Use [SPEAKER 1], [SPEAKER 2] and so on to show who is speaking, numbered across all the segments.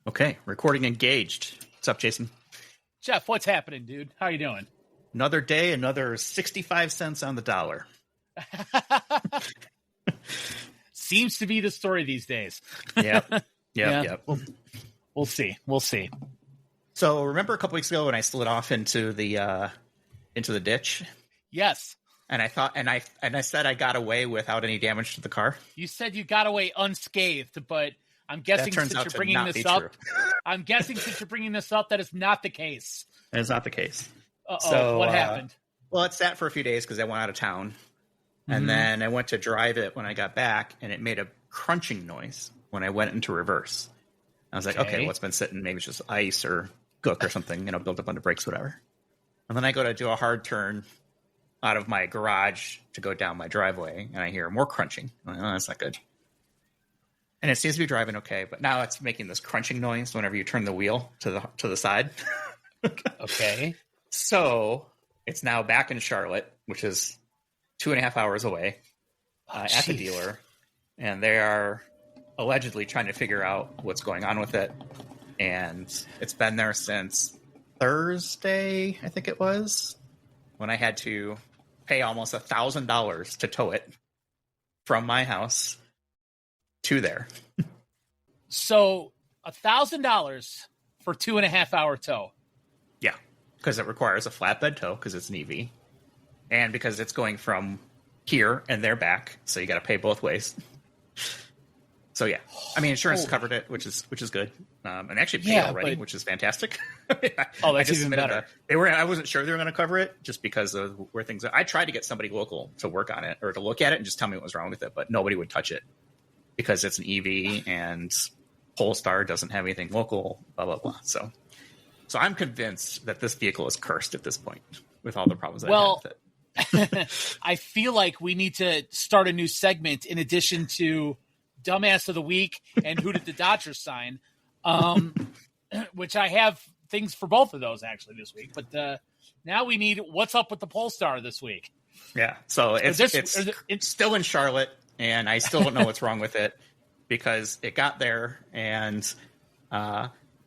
[SPEAKER 1] Okay, recording engaged. What's up, Jason?
[SPEAKER 2] Jeff, what's happening, dude? How you doing?
[SPEAKER 1] Another day, another 65 cents on the dollar.
[SPEAKER 2] Seems to be the story these days.
[SPEAKER 1] Yep.
[SPEAKER 2] Yeah. We'll see.
[SPEAKER 1] So remember a couple weeks ago when I slid off into the ditch?
[SPEAKER 2] Yes.
[SPEAKER 1] And I thought, and I said I got away without any damage to the car.
[SPEAKER 2] You said you got away unscathed, but I'm guessing since you're bringing this up, that is not the case.
[SPEAKER 1] It is not the case.
[SPEAKER 2] So what happened?
[SPEAKER 1] Well, it sat for a few days because I went out of town. And then I went to drive it when I got back, and it made a crunching noise when I went into reverse. I was like, okay, what's been sitting? Maybe it's just ice or gook or something, built up on the brakes, whatever. And then I go to do a hard turn out of my garage to go down my driveway, and I hear more crunching. I'm like, oh, that's not good. And it seems to be driving okay, but now it's making this crunching noise whenever you turn the wheel to the side.
[SPEAKER 2] Okay.
[SPEAKER 1] So it's now back in Charlotte, which is 2.5 hours away at the dealer. And they are allegedly trying to figure out what's going on with it. And it's been there since Thursday, I think it was, when I had to pay almost $1,000 to tow it from my house to there.
[SPEAKER 2] So $1,000 for 2.5 hour tow.
[SPEAKER 1] Yeah, because it requires a flatbed tow because it's an EV, and because it's going from here and there back, so you got to pay both ways. So yeah, I mean, insurance covered it, which is good, and actually paid already, which is fantastic.
[SPEAKER 2] That's even better.
[SPEAKER 1] I wasn't sure they were going to cover it just because of where things are. I tried to get somebody local to work on it or to look at it and just tell me what was wrong with it, but nobody would touch it because it's an EV and Polestar doesn't have anything local. Blah blah blah. So I'm convinced that this vehicle is cursed at this point with all the problems I have with it.
[SPEAKER 2] I feel like we need to start a new segment in addition to Dumbass of the Week and Who Did the Dodgers Sign, which I have things for both of those actually this week. But now we need What's Up with the Polestar this week.
[SPEAKER 1] Yeah, so it's still in Charlotte, and I still don't know what's wrong with it because it got there, and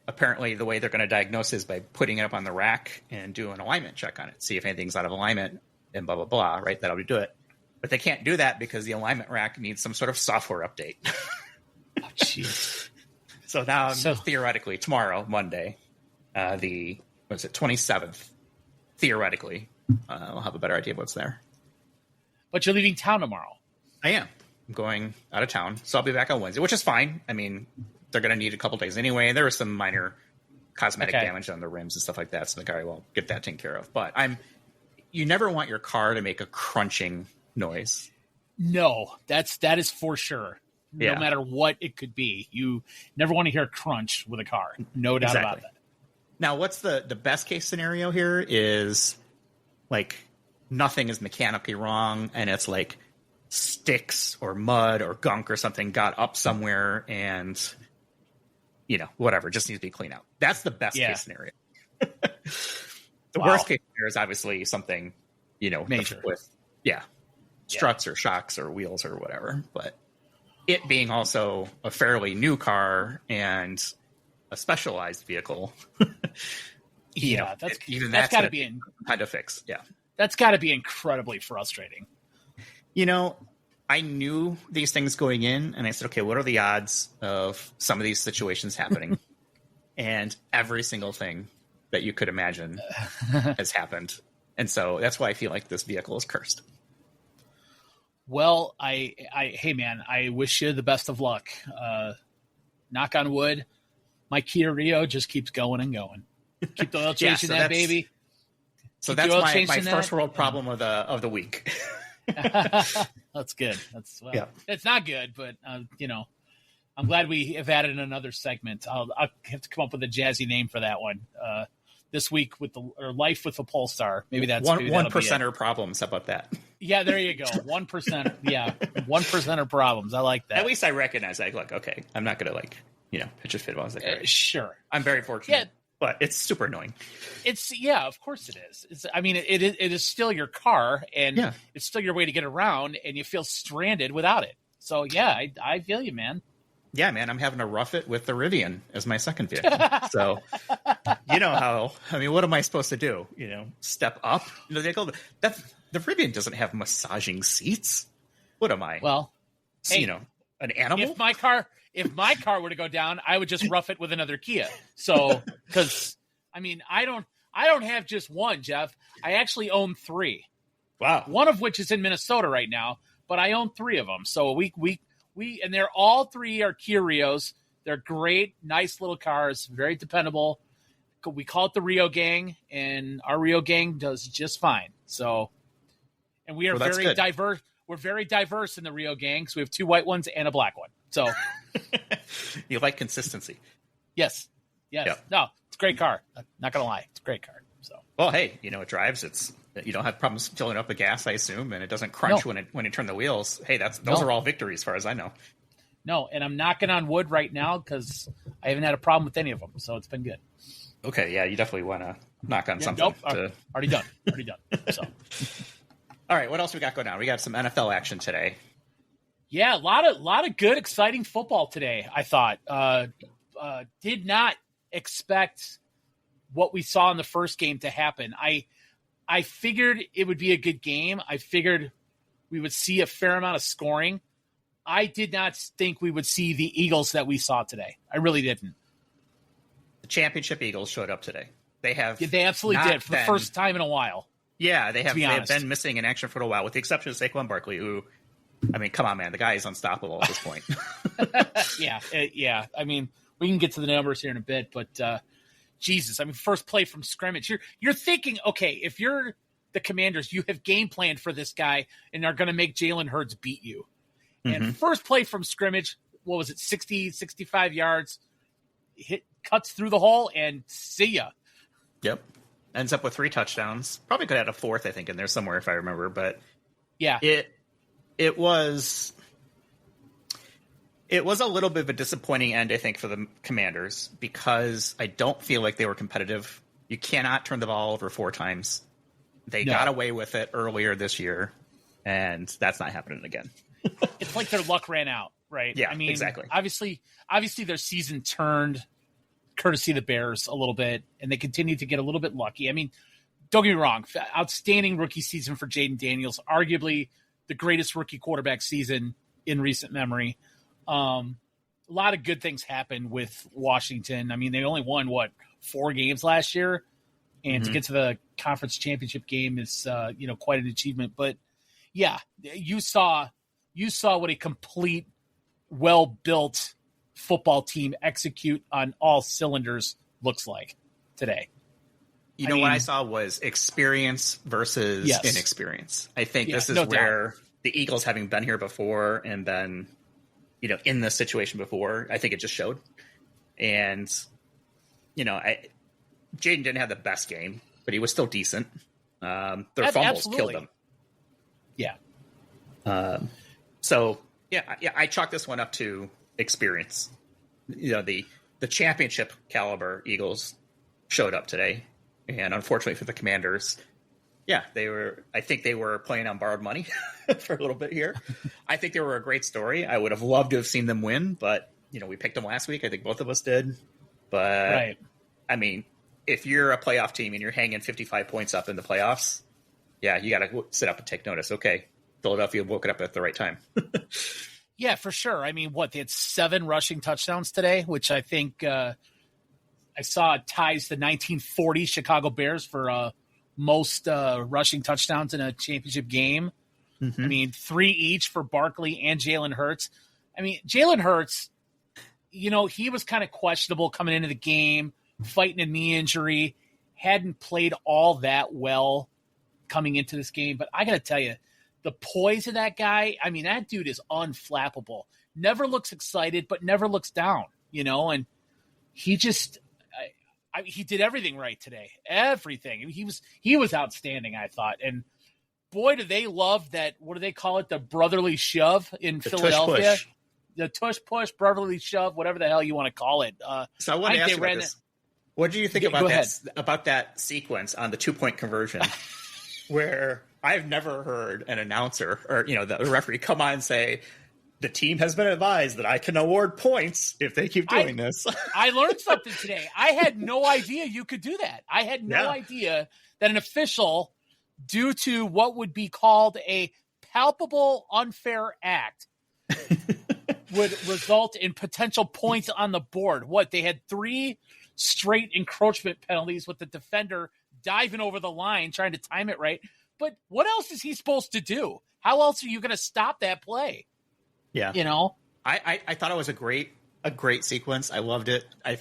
[SPEAKER 1] apparently the way they're going to diagnose is by putting it up on the rack and do an alignment check on it, see if anything's out of alignment, and blah, blah, blah, right? That'll do it. But they can't do that because the alignment rack needs some sort of software update.
[SPEAKER 2] Oh, jeez.
[SPEAKER 1] So now, theoretically, tomorrow, Monday, the 27th, theoretically, I'll have a better idea of what's there.
[SPEAKER 2] But you're leaving town tomorrow.
[SPEAKER 1] I am. I'm going out of town, so I'll be back on Wednesday, which is fine. I mean, they're going to need a couple days anyway. There was some minor cosmetic damage on the rims and stuff like that, so the guy will get that taken care of. But you never want your car to make a crunching noise.
[SPEAKER 2] No, that is for sure. No matter what it could be, you never want to hear a crunch with a car. No doubt about that.
[SPEAKER 1] Now, what's the best case scenario here is like nothing is mechanically wrong, and it's like sticks or mud or gunk or something got up somewhere and whatever, just needs to be cleaned out. That's the best case scenario. The worst case scenario is obviously something,
[SPEAKER 2] major
[SPEAKER 1] with struts or shocks or wheels or whatever. But it being also a fairly new car and a specialized vehicle, that's got to be kind of fix. Yeah,
[SPEAKER 2] that's got to be incredibly frustrating.
[SPEAKER 1] I knew these things going in, and I said, okay, what are the odds of some of these situations happening? And every single thing that you could imagine has happened. And so that's why I feel like this vehicle is cursed.
[SPEAKER 2] Well, hey man, I wish you the best of luck. Knock on wood. My Kia Rio just keeps going and going. Keep the oil changing that baby.
[SPEAKER 1] So that's my first world problem of the week.
[SPEAKER 2] That's good. It's not good, but I'm glad we have added another segment. I'll have to come up with a jazzy name for that one. This week life with the Polestar. Maybe that's
[SPEAKER 1] one percenter problems. How about that?
[SPEAKER 2] Yeah, there you go. 1%. Yeah, 1% problems. I like that.
[SPEAKER 1] At least I recognize. Look, okay, I'm not gonna pitch a fit. I was like,
[SPEAKER 2] sure.
[SPEAKER 1] I'm very fortunate. Yeah. But it's super annoying.
[SPEAKER 2] Of course it is. It is still your car, and it's still your way to get around, and you feel stranded without it. So yeah, I feel you, man.
[SPEAKER 1] Yeah, man, I'm having to rough it with the Rivian as my second vehicle. So, you know how, I mean, what am I supposed to do? Step up? The Rivian doesn't have massaging seats. What am I?
[SPEAKER 2] Well, hey,
[SPEAKER 1] an animal?
[SPEAKER 2] If my car were to go down, I would just rough it with another Kia. So, because, I mean, I don't have just one, Jeff. I actually own 3.
[SPEAKER 1] Wow.
[SPEAKER 2] One of which is in Minnesota right now, but I own 3 of them. So we and they're all 3 are Kia Rios. They're great, nice little cars, very dependable. We call it the Rio Gang, and our Rio Gang does just fine. So, and we are very diverse. We're very diverse in the Rio Gang. So we have 2 white ones and a black one. So
[SPEAKER 1] you like consistency.
[SPEAKER 2] Yes. Yep. No, it's a great car. I'm not gonna lie, it's a great car. So,
[SPEAKER 1] well, hey, it drives. You don't have problems filling up the gas, I assume, and it doesn't crunch when you turn the wheels. Hey, those are all victories, as far as I know.
[SPEAKER 2] No, and I'm knocking on wood right now because I haven't had a problem with any of them, so it's been good.
[SPEAKER 1] Okay, yeah, you definitely want to knock on something.
[SPEAKER 2] Nope, already done. So,
[SPEAKER 1] all right, what else we got going on? We got some NFL action today.
[SPEAKER 2] Yeah, a lot of good, exciting football today. I thought did not expect what we saw in the first game to happen. I figured it would be a good game. I figured we would see a fair amount of scoring. I did not think we would see the Eagles that we saw today. I really didn't.
[SPEAKER 1] The championship Eagles showed up today. They
[SPEAKER 2] absolutely did for the first time in a while.
[SPEAKER 1] Yeah, they have been missing in action for a while, with the exception of Saquon Barkley, who, I mean, come on, man, the guy is unstoppable at this point.
[SPEAKER 2] Yeah. I mean, we can get to the numbers here in a bit, but Jesus, I mean, first play from scrimmage. You're thinking, okay, if you're the Commanders, you have game planned for this guy and are going to make Jalen Hurts beat you. Mm-hmm. And first play from scrimmage, what was it, 60, 65 yards, cuts through the hole, and see ya.
[SPEAKER 1] Yep. Ends up with 3 touchdowns. Probably could have had a 4th, I think, in there somewhere, if I remember. But
[SPEAKER 2] yeah,
[SPEAKER 1] it was a little bit of a disappointing end, I think, for the Commanders, because I don't feel like they were competitive. You cannot turn the ball over 4 times. They got away with it earlier this year, and that's not happening again.
[SPEAKER 2] It's like their luck ran out, right?
[SPEAKER 1] Yeah,
[SPEAKER 2] I mean,
[SPEAKER 1] exactly.
[SPEAKER 2] Obviously their season turned courtesy of the Bears a little bit, and they continued to get a little bit lucky. I mean, don't get me wrong, outstanding rookie season for Jaden Daniels, arguably the greatest rookie quarterback season in recent memory. A lot of good things happened with Washington. I mean, they only won 4 games last year, and to get to the conference championship game is quite an achievement. But yeah, you saw what a complete, well-built football team execute on all cylinders looks like today.
[SPEAKER 1] I mean, what I saw was experience versus inexperience. I think this is where the Eagles, having been here before and then, in this situation before, I think it just showed. And, Jaden didn't have the best game, but he was still decent. Their fumbles killed them.
[SPEAKER 2] Yeah.
[SPEAKER 1] So I chalk this one up to experience. The championship caliber Eagles showed up today, and unfortunately for the Commanders, I think they were playing on borrowed money for a little bit here. I think they were a great story. I would have loved to have seen them win, but we picked them last week. I think both of us did. But
[SPEAKER 2] right.
[SPEAKER 1] I mean, if you're a playoff team and you're hanging 55 points up in the playoffs, you got to sit up and take notice. Okay, Philadelphia woke it up at the right time.
[SPEAKER 2] Yeah, for sure. I mean, they had 7 rushing touchdowns today, which I think I saw ties the 1940 Chicago Bears for most rushing touchdowns in a championship game. Mm-hmm. I mean, 3 each for Barkley and Jalen Hurts. I mean, Jalen Hurts, he was kind of questionable coming into the game, fighting a knee injury, hadn't played all that well coming into this game. But I got to tell you, the poise of that guy, I mean, that dude is unflappable. Never looks excited, but never looks down, and he just he did everything right today. Everything. He was outstanding, I thought. And boy, do they love that, what do they call it? The brotherly shove in Philadelphia.
[SPEAKER 1] Tush push.
[SPEAKER 2] The tush push, brotherly shove, whatever the hell you want to call it.
[SPEAKER 1] So I want to ask you about this. What do you think about that sequence on the 2-point conversion where I've never heard an announcer or, the referee come on and say, the team has been advised that I can award points if they keep doing this.
[SPEAKER 2] I learned something today. I had no idea you could do that. I had no idea that an official, due to what would be called a palpable unfair act, would result in potential points on the board. What, they had 3 straight encroachment penalties with the defender diving over the line, trying to time it right. But what else is he supposed to do? How else are you going to stop that play?
[SPEAKER 1] Yeah.
[SPEAKER 2] You know?
[SPEAKER 1] I thought it was a great sequence. I loved it. I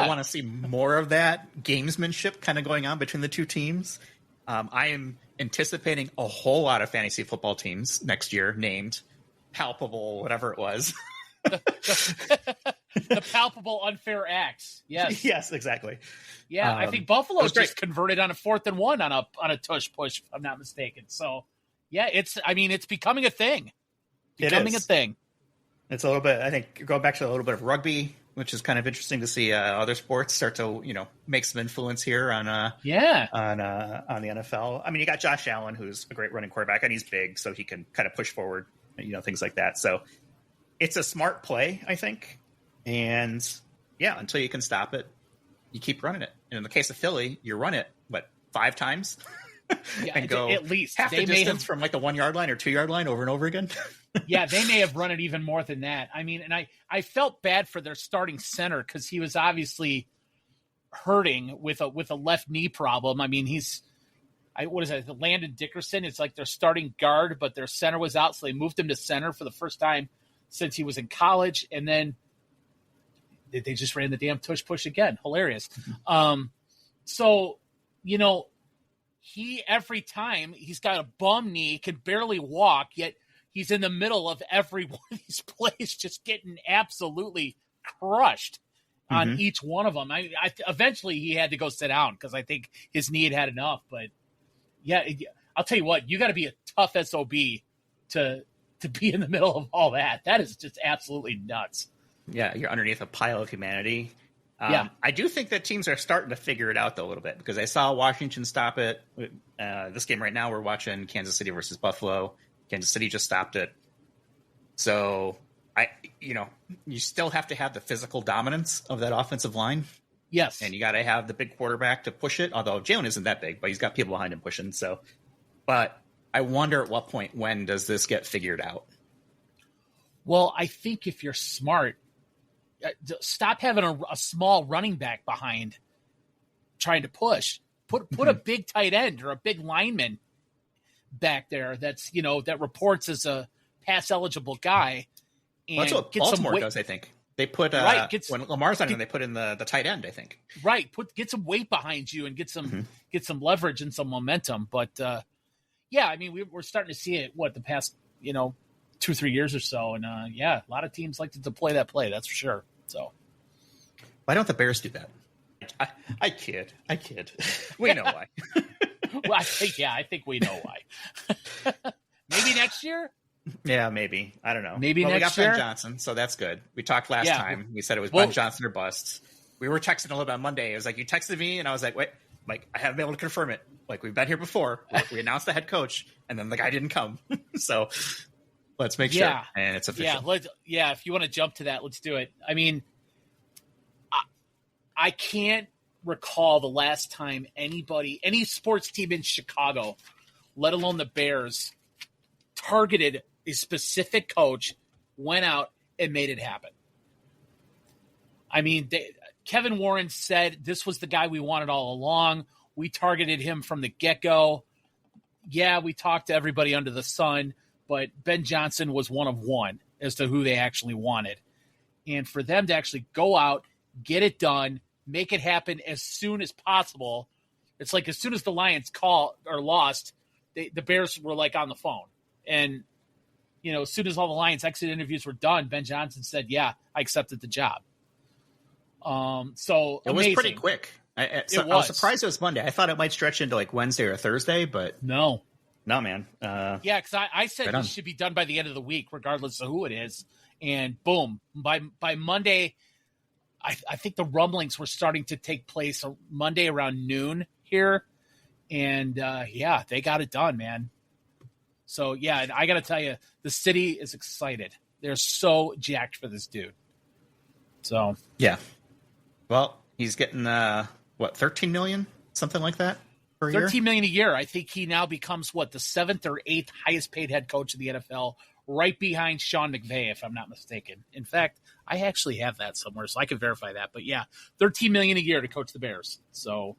[SPEAKER 1] want to see more of that gamesmanship kind of going on between the two teams. I am anticipating a whole lot of fantasy football teams next year named palpable, whatever it was.
[SPEAKER 2] The palpable unfair acts. Yes.
[SPEAKER 1] Yes, exactly.
[SPEAKER 2] Yeah, I think Buffalo's just converted on a 4th and 1 on a tush push, if I'm not mistaken. So, yeah, it's becoming a thing. Becoming a thing.
[SPEAKER 1] It's a little bit, I think, going back to a little bit of rugby, which is kind of interesting to see other sports start to, make some influence here on the NFL. I mean, you got Josh Allen, who's a great running quarterback, and he's big, so he can kind of push forward, things like that. So it's a smart play, I think. And yeah, until you can stop it, you keep running it. And in the case of Philly, you run it, 5 times? And go
[SPEAKER 2] at least
[SPEAKER 1] half the distance from like the 1 yard line or 2 yard line over and over again.
[SPEAKER 2] Yeah, they may have run it even more than that. I mean, and I felt bad for their starting center because he was obviously hurting with a left knee problem. I mean, what is it? Landon Dickerson. It's like their starting guard, but their center was out, so they moved him to center for the first time since he was in college, and then they just ran the damn tush push again. Hilarious. So, he every time he's got a bum knee, can barely walk, yet he's in the middle of every one of these plays, just getting absolutely crushed on each one of them. I eventually he had to go sit down because I think his knee had enough. But yeah, I'll tell you what, you got to be a tough SOB to be in the middle of all that. That is just absolutely nuts.
[SPEAKER 1] Yeah, you're underneath a pile of humanity. I do think that teams are starting to figure it out, though, a little bit, because I saw Washington stop it. This game right now, we're watching Kansas City versus Buffalo. Kansas City just stopped it. So, you still have to have the physical dominance of that offensive line.
[SPEAKER 2] Yes.
[SPEAKER 1] And you got to have the big quarterback to push it, although Jalen isn't that big, but he's got people behind him pushing. So, but I wonder at what point, when does this get figured out?
[SPEAKER 2] Well, I think if you're smart, stop having a small running back behind trying to push. Put a big tight end or a big lineman back there that's, that reports as a pass eligible guy. And
[SPEAKER 1] that's what Baltimore does, I think. They put when Lamar's on him, they put in the tight end, I think.
[SPEAKER 2] Right. Get some weight behind you and get some leverage and some momentum. But yeah, I mean, we're starting to see it the past 2-3 years or so, and a lot of teams like to deploy that play. That's for sure. So,
[SPEAKER 1] why don't the Bears do that? I kid. We know why.
[SPEAKER 2] Well, I think we know why. Maybe next year.
[SPEAKER 1] Yeah, maybe. I don't know.
[SPEAKER 2] Maybe next
[SPEAKER 1] we got
[SPEAKER 2] year.
[SPEAKER 1] Ben Johnson, so that's good. We talked last time. We said it was Ben Johnson or bust. We were texting a little bit on Monday. It was like you texted me, and I was like, "Wait, Mike, I haven't been able to confirm it. Like we've been here before. We announced the head coach, and then the guy didn't come. So let's make sure, and it's official.
[SPEAKER 2] Yeah, if you want to jump to that, let's do it. I mean, I can't recall the last time any sports team in Chicago, let alone the Bears, targeted a specific coach, went out and made it happen. I mean, Kevin Warren said this was the guy we wanted all along. We targeted him from the get-go. Yeah, we talked to everybody under the sun, but Ben Johnson was one of one as to who they actually wanted. And for them to actually go out, get it done, make it happen as soon as possible. It's like as soon as the Lions lost, the Bears were like on the phone. And, as soon as all the Lions exit interviews were done, Ben Johnson said, yeah, I accepted the job. So
[SPEAKER 1] it was pretty quick. I was surprised it was Monday. I thought it might stretch into like Wednesday or Thursday, but
[SPEAKER 2] no,
[SPEAKER 1] man.
[SPEAKER 2] Yeah, because I said this should be done by the end of the week, regardless of who it is. And boom, by Monday, I think the rumblings were starting to take place Monday around noon here. And they got it done, man. So, yeah, and I got to tell you, the city is excited. They're so jacked for this dude. So
[SPEAKER 1] yeah. Well, he's getting 13 million, something like that per year.
[SPEAKER 2] $13 million a year. I think he now becomes the 7th or 8th highest paid head coach in the NFL, right behind Sean McVay, if I'm not mistaken. In fact, I actually have that somewhere, so I can verify that. But yeah, $13 million a year to coach the Bears. So,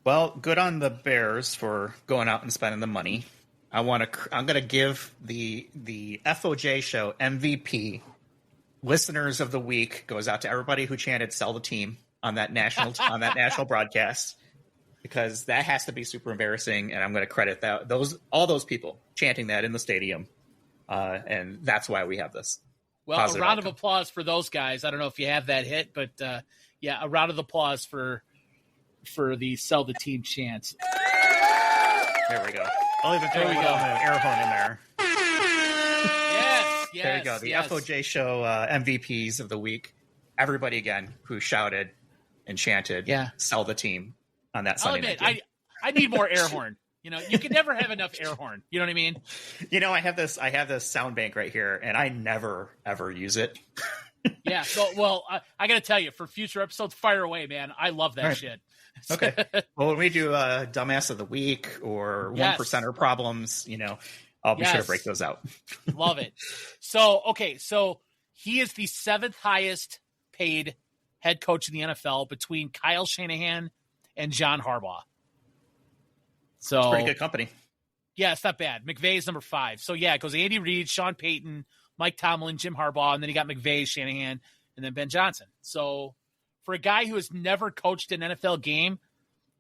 [SPEAKER 1] well, good on the Bears for going out and spending the money. I'm going to give the FOJ show MVP listeners of the week goes out to everybody who chanted "sell the team" on that national broadcast, because that has to be super embarrassing, and I'm going to credit all those people chanting that in the stadium, and that's why we have this.
[SPEAKER 2] Well, a round of applause for those guys. I don't know if you have that hit, but yeah, a round of applause for the "sell the team" chants.
[SPEAKER 1] There we go. I'll even throw an air horn in there.
[SPEAKER 2] Yes.
[SPEAKER 1] There you go. The FOJ show MVPs of the week. Everybody again who shouted and chanted, "Sell the team" on that Sunday night.
[SPEAKER 2] I need more air horn. You can never have enough air horn. You know what I mean?
[SPEAKER 1] I have this sound bank right here, and I never ever use it.
[SPEAKER 2] Yeah. So, well, I got to tell you, for future episodes, fire away, man. I love that shit.
[SPEAKER 1] Okay. Well, when we do dumbass of the week or 1%er problems, I'll be sure to break those out.
[SPEAKER 2] Love it. So he is the 7th highest paid head coach in the NFL between Kyle Shanahan and John Harbaugh. So
[SPEAKER 1] it's pretty good company.
[SPEAKER 2] Yeah, it's not bad. McVay is number 5. So yeah, it goes Andy Reid, Sean Payton, Mike Tomlin, Jim Harbaugh, and then you got McVay, Shanahan, and then Ben Johnson. So for a guy who has never coached an NFL game,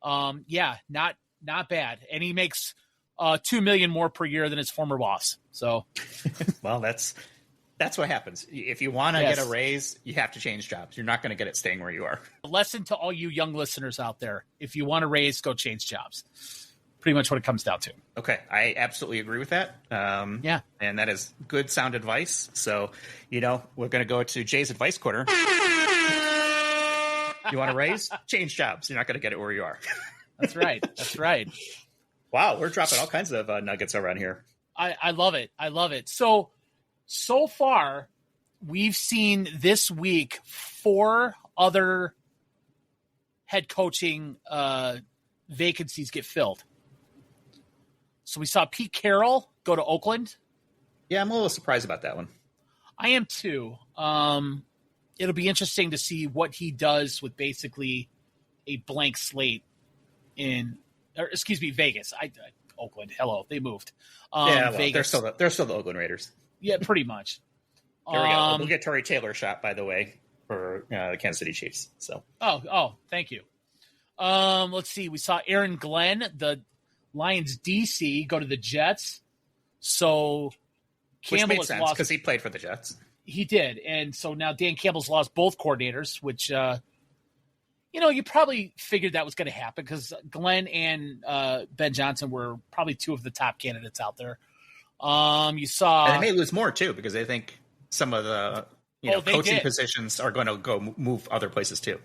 [SPEAKER 2] not bad. And he makes $2 million more per year than his former boss. So,
[SPEAKER 1] well, that's what happens. If you want to get a raise, you have to change jobs. You're not going to get it staying where you are.
[SPEAKER 2] A lesson to all you young listeners out there: if you want a raise, go change jobs. Pretty much what it comes down to. Okay, I absolutely agree with that. And that is good, sound advice. So, we're going to go to Jay's advice corner. You want to raise? Change jobs. You're not going to get it where you are. That's right. That's right.
[SPEAKER 1] Wow, we're dropping all kinds of nuggets around here.
[SPEAKER 2] I love it. I love it. So far, we've seen this week 4 other head coaching vacancies get filled. So we saw Pete Carroll go to Oakland.
[SPEAKER 1] Yeah, I'm a little surprised about that one.
[SPEAKER 2] I am too. It'll be interesting to see what he does with basically a blank slate Vegas. Oakland. Hello, they moved.
[SPEAKER 1] Vegas. They're still the Oakland Raiders.
[SPEAKER 2] Yeah, pretty much.
[SPEAKER 1] Here we go. Obligatory Taylor shot, by the way, for the Kansas City Chiefs. So.
[SPEAKER 2] Oh, thank you. Let's see. We saw Aaron Glenn, the Lions DC, go to the Jets. So
[SPEAKER 1] Campbell which made sense because he played for the Jets.
[SPEAKER 2] He did, and so now Dan Campbell's lost both coordinators, which you probably figured that was going to happen because Glenn and Ben Johnson were probably 2 of the top candidates out there. You saw,
[SPEAKER 1] and they may lose more too because they think some of the coaching positions are going to go move other places too.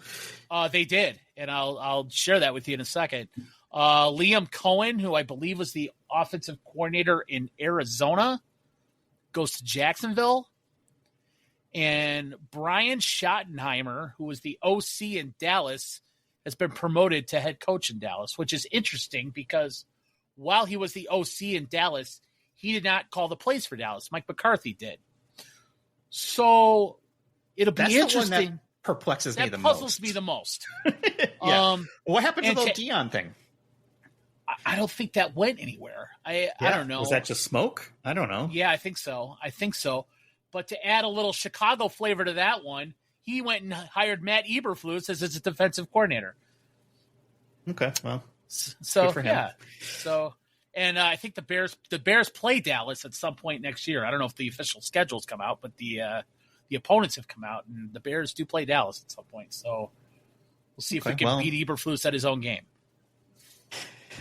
[SPEAKER 2] They did, and I'll share that with you in a second. Liam Cohen, who I believe was the offensive coordinator in Arizona, goes to Jacksonville. And Brian Schottenheimer, who was the OC in Dallas, has been promoted to head coach in Dallas, which is interesting because while he was the OC in Dallas, he did not call the plays for Dallas. Mike McCarthy did. So it'll be interesting.
[SPEAKER 1] The one that perplexes me the most.
[SPEAKER 2] That puzzles me the most.
[SPEAKER 1] Yeah. What happened to the Dion thing?
[SPEAKER 2] I don't think that went anywhere. I don't know.
[SPEAKER 1] Was that just smoke? I don't know.
[SPEAKER 2] Yeah, I think so. But to add a little Chicago flavor to that one, he went and hired Matt Eberflus as his defensive coordinator.
[SPEAKER 1] Okay, well,
[SPEAKER 2] so
[SPEAKER 1] good for him.
[SPEAKER 2] Yeah. So, and I think the Bears play Dallas at some point next year. I don't know if the official schedules come out, but the opponents have come out, and the Bears do play Dallas at some point. So we'll see if we can beat Eberflus at his own game.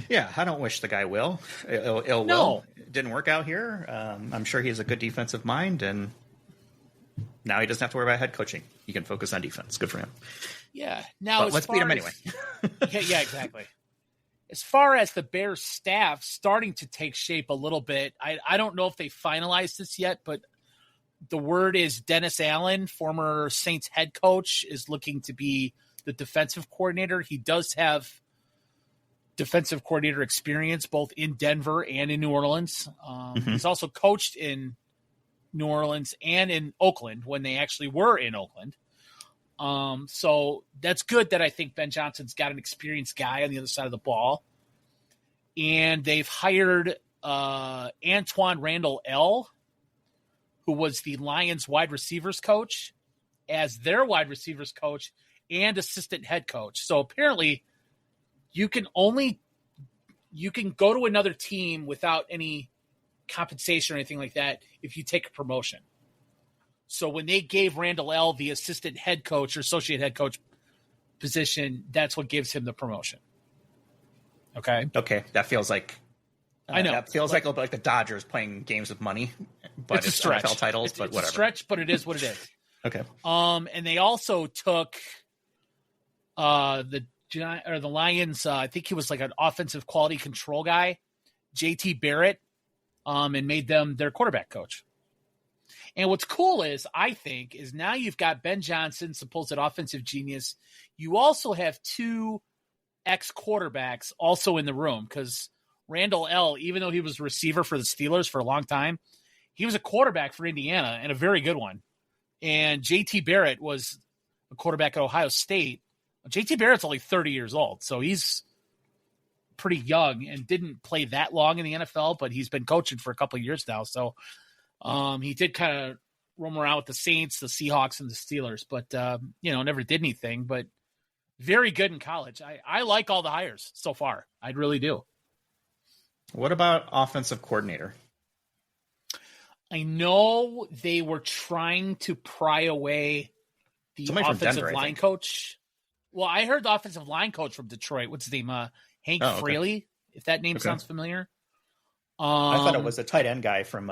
[SPEAKER 1] Yeah, I don't wish the guy will. Ill will. It didn't work out here. I'm sure he has a good defensive mind, and now he doesn't have to worry about head coaching. He can focus on defense. Good for him.
[SPEAKER 2] Yeah. Now,
[SPEAKER 1] let's beat him anyway.
[SPEAKER 2] Yeah, exactly. As far as the Bears staff starting to take shape a little bit, I don't know if they finalized this yet, but the word is Dennis Allen, former Saints head coach, is looking to be the defensive coordinator. He does have defensive coordinator experience both in Denver and in New Orleans. He's also coached in New Orleans and in Oakland when they actually were in Oakland. So that's good that I think Ben Johnson's got an experienced guy on the other side of the ball. And they've hired Antoine Randall L., who was the Lions wide receivers coach, as their wide receivers coach and assistant head coach. So apparently you can go to another team without any compensation or anything like that if you take a promotion. So when they gave Randall L. the assistant head coach or associate head coach position, that's what gives him the promotion. Okay.
[SPEAKER 1] That feels like
[SPEAKER 2] I know.
[SPEAKER 1] That feels like the Dodgers playing games with money, but it's
[SPEAKER 2] a stretch.
[SPEAKER 1] NFL titles, but
[SPEAKER 2] it's
[SPEAKER 1] whatever.
[SPEAKER 2] a stretch, but it is what it is.
[SPEAKER 1] Okay.
[SPEAKER 2] And they also took the Lions. I think he was like an offensive quality control guy, JT Barrett, and made them their quarterback coach. And what's cool is now you've got Ben Johnson, supposed offensive genius. You also have two ex-quarterbacks also in the room, because Randall L., even though he was a receiver for the Steelers for a long time, he was a quarterback for Indiana, and a very good one. And JT Barrett was a quarterback at Ohio State. JT Barrett's only 30 years old, so he's pretty young and didn't play that long in the NFL, but he's been coaching for a couple of years now. So he did kind of roam around with the Saints, the Seahawks, and the Steelers, but never did anything. But very good in college. I like all the hires so far. I really do.
[SPEAKER 1] What about offensive coordinator?
[SPEAKER 2] I know they were trying to pry away the offensive line coach. Well, I heard the offensive line coach from Detroit. What's his name? Hank Fraley, if that name sounds familiar.
[SPEAKER 1] I thought it was a tight end guy from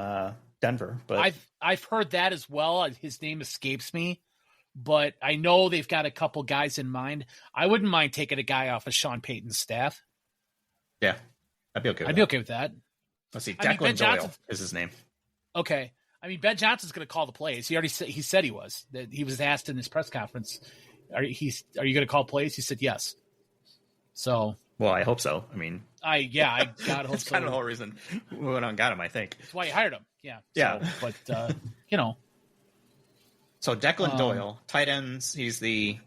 [SPEAKER 1] Denver, but
[SPEAKER 2] I've heard that as well. His name escapes me, but I know they've got a couple guys in mind. I wouldn't mind taking a guy off of Sean Payton's staff.
[SPEAKER 1] Yeah, I'd be okay with
[SPEAKER 2] that. I'd be okay with that.
[SPEAKER 1] Let's see. Declan Doyle is his name.
[SPEAKER 2] Okay. I mean, Ben Johnson's going to call the plays. He said he was. That he was asked in his press conference, are you going to call plays? He said yes. So.
[SPEAKER 1] Well, I hope so. I mean,
[SPEAKER 2] I God hope
[SPEAKER 1] that's
[SPEAKER 2] so.
[SPEAKER 1] kind of the whole reason we went on got him, I think.
[SPEAKER 2] That's why you hired him. Yeah.
[SPEAKER 1] Yeah.
[SPEAKER 2] So, but
[SPEAKER 1] So Declan Doyle, tight ends. He's the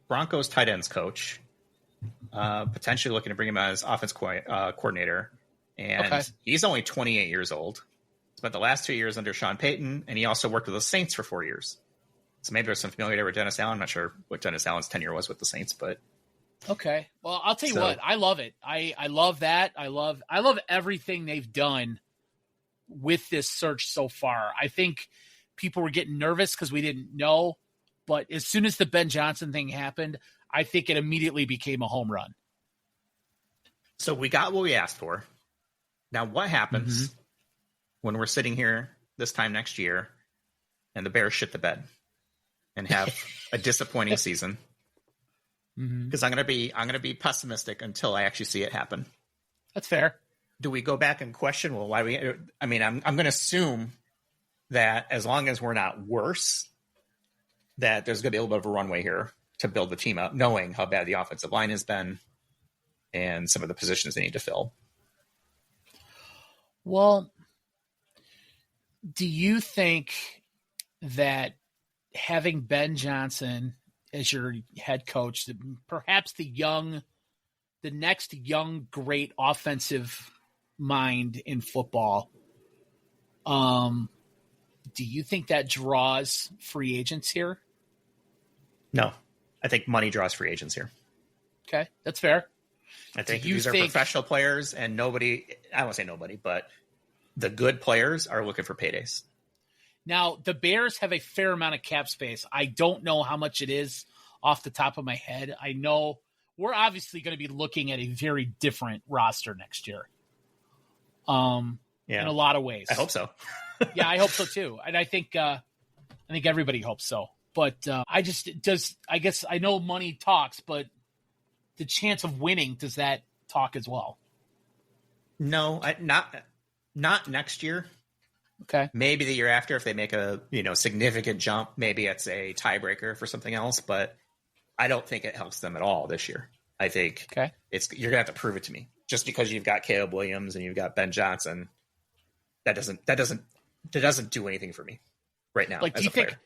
[SPEAKER 1] Broncos tight ends coach. Potentially looking to bring him as offense coordinator. And he's only 28 years old. Spent the last 2 years under Sean Payton, and he also worked with the Saints for 4 years. So maybe there's some familiarity with Dennis Allen. I'm not sure what Dennis Allen's tenure was with the Saints, but
[SPEAKER 2] okay. Well, I'll tell you what. I love it. I love that. I love everything they've done with this search so far. I think people were getting nervous because we didn't know, but as soon as the Ben Johnson thing happened, I think it immediately became a home run.
[SPEAKER 1] So we got what we asked for. Now, what happens when we're sitting here this time next year and the Bears shit the bed and have a disappointing season? Because I'm going to be pessimistic until I actually see it happen.
[SPEAKER 2] That's fair.
[SPEAKER 1] Do we go back and question, well, why I'm going to assume that as long as we're not worse, that there's going to be a little bit of a runway here to build the team up, knowing how bad the offensive line has been and some of the positions they need to fill.
[SPEAKER 2] Well, do you think that having Ben Johnson as your head coach, perhaps the next young, great offensive mind in football, do you think that draws free agents here?
[SPEAKER 1] No, I think money draws free agents here.
[SPEAKER 2] Okay, that's fair.
[SPEAKER 1] I think these are professional players, and I won't say nobody, but the good players are looking for paydays.
[SPEAKER 2] Now, the Bears have a fair amount of cap space. I don't know how much it is off the top of my head. I know we're obviously going to be looking at a very different roster next year. In a lot of ways.
[SPEAKER 1] I hope so.
[SPEAKER 2] Yeah, I hope so too. And I think everybody hopes so. But I guess I know money talks, but the chance of winning, does that talk as well?
[SPEAKER 1] No, not next year.
[SPEAKER 2] Okay.
[SPEAKER 1] Maybe the year after, if they make a significant jump, maybe it's a tiebreaker for something else. But I don't think it helps them at all this year. I think you're gonna have to prove it to me. Just because you've got Caleb Williams and you've got Ben Johnson, that doesn't do anything for me right now.
[SPEAKER 2] Like,
[SPEAKER 1] as
[SPEAKER 2] do you think?
[SPEAKER 1] Player.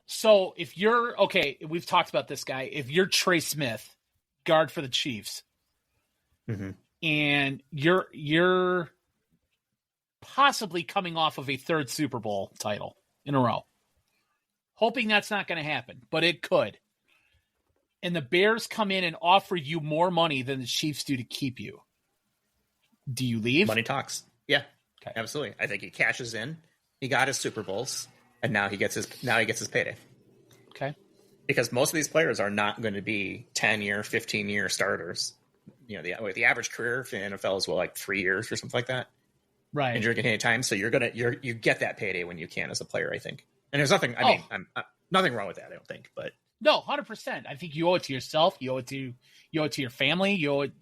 [SPEAKER 1] So
[SPEAKER 2] if you're we've talked about this guy. If you're Trey Smith, guard for the Chiefs, and you're possibly coming off of a third Super Bowl title in a row, hoping that's not going to happen, but it could. And the Bears come in and offer you more money than the Chiefs do to keep you. Do you leave?
[SPEAKER 1] Money talks. Yeah, absolutely. I think he cashes in. He got his Super Bowls, and now he gets his payday.
[SPEAKER 2] Okay.
[SPEAKER 1] Because most of these players are not going to be 10-year, 15-year starters. The average career for the NFL is like 3 years or something like that.
[SPEAKER 2] Right.
[SPEAKER 1] And you're getting any time, so you get that payday when you can as a player, I think. And there's nothing. Nothing wrong with that, I don't think. But
[SPEAKER 2] no, 100%. I think you owe it to yourself. You owe it to your family. You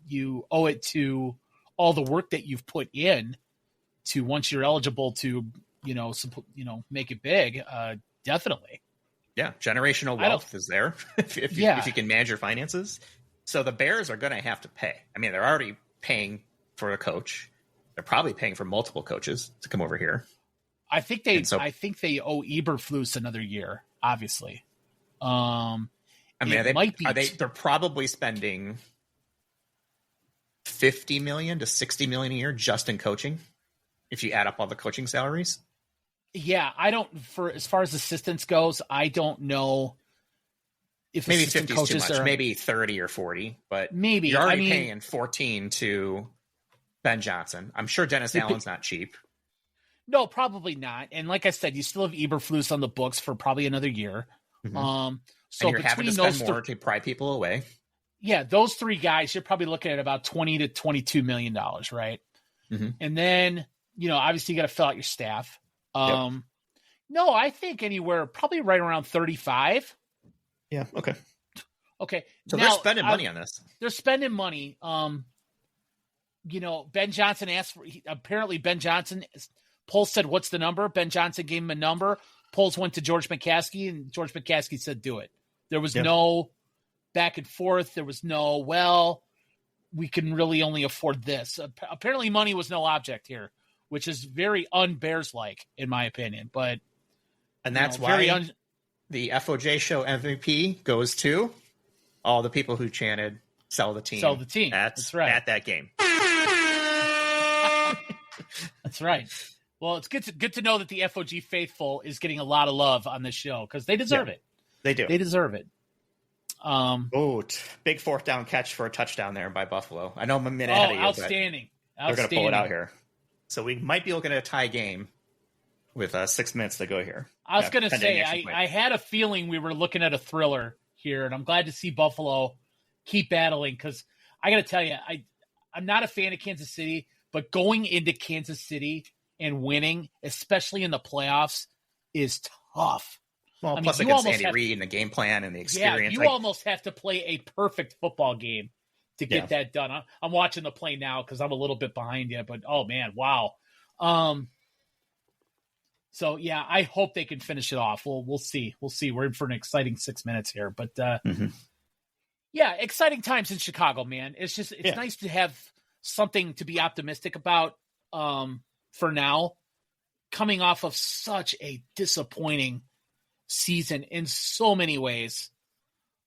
[SPEAKER 2] owe it to all the work that you've put in to once you're eligible to make it big. Definitely.
[SPEAKER 1] Yeah, generational wealth is there if you can manage your finances. So the Bears are going to have to pay. I mean, they're already paying for a coach. They're probably paying for multiple coaches to come over here.
[SPEAKER 2] I think they owe Eberflus another year. Obviously,
[SPEAKER 1] they're probably spending $50 million to $60 million a year just in coaching, if you add up all the coaching salaries.
[SPEAKER 2] Yeah, as far as assistants goes, I don't know if
[SPEAKER 1] maybe
[SPEAKER 2] assistant
[SPEAKER 1] 50
[SPEAKER 2] coaches
[SPEAKER 1] is too much,
[SPEAKER 2] are
[SPEAKER 1] maybe 30 or 40, but
[SPEAKER 2] maybe
[SPEAKER 1] you're already paying 14 to Ben Johnson. I'm sure Dennis Allen's not cheap.
[SPEAKER 2] No, probably not. And like I said, you still have Eberflus on the books for probably another year.
[SPEAKER 1] So and you're having to spend more to pry people away.
[SPEAKER 2] Yeah, those three guys, you're probably looking at about $20 to $22 million, right? And then, obviously you got to fill out your staff. No, I think anywhere probably right around 35.
[SPEAKER 1] Yeah. Okay. So
[SPEAKER 2] now,
[SPEAKER 1] they're spending money on this.
[SPEAKER 2] They're spending money. Ben Johnson apparently Ben Johnson, Poles said, what's the number? Ben Johnson gave him a number. Poles went to George McCaskey, and George McCaskey said, do it. There was no back and forth. There was no, we can really only afford this. Apparently money was no object here, which is very un-Bears-like, in my opinion. And
[SPEAKER 1] that's why the FOJ show MVP goes to all the people who chanted, sell the team.
[SPEAKER 2] Sell the team. That's right.
[SPEAKER 1] At that game.
[SPEAKER 2] That's right. Well, it's good to know that the FOG faithful is getting a lot of love on this show because they deserve it.
[SPEAKER 1] They do.
[SPEAKER 2] They deserve it.
[SPEAKER 1] Big fourth down catch for a touchdown there by Buffalo. I know I'm a minute ahead of you.
[SPEAKER 2] Outstanding.
[SPEAKER 1] They're going to pull it out here. So we might be looking at a tie game with 6 minutes to go here.
[SPEAKER 2] I was going to say, I had a feeling we were looking at a thriller here, and I'm glad to see Buffalo keep battling because I got to tell you, I'm not a fan of Kansas City, but going into Kansas City and winning, especially in the playoffs, is tough.
[SPEAKER 1] Well, plus against Andy Reid and the game plan and the experience.
[SPEAKER 2] Yeah, you almost have to play a perfect football game to get that done. I'm watching the play now because I'm a little bit behind you, but oh man, wow. So yeah, I hope they can finish it off. We'll see. We're in for an exciting 6 minutes here, but yeah, exciting times in Chicago, man. It's nice to have something to be optimistic about. For now, coming off of such a disappointing season in so many ways.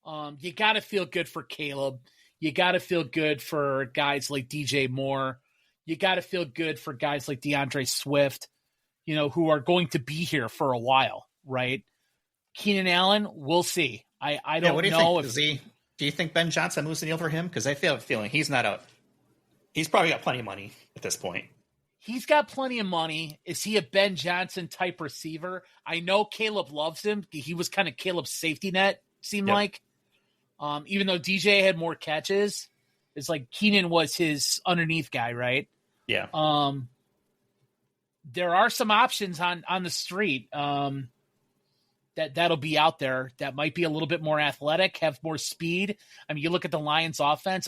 [SPEAKER 2] You got to feel good for Caleb. You got to feel good for guys like DJ Moore. You got to feel good for guys like DeAndre Swift, who are going to be here for a while, right? Keenan Allen, we'll see. I don't know if
[SPEAKER 1] do you think Ben Johnson moves the needle for him? Because I feel a feeling he's probably got plenty of money at this point.
[SPEAKER 2] He's got plenty of money. Is he a Ben Johnson type receiver? I know Caleb loves him. He was kind of Caleb's safety net, seemed like. Even though DJ had more catches, it's like Keenan was his underneath guy, right?
[SPEAKER 1] Yeah.
[SPEAKER 2] There are some options on the street that'll be out there that might be a little bit more athletic, have more speed. I mean, you look at the Lions offense,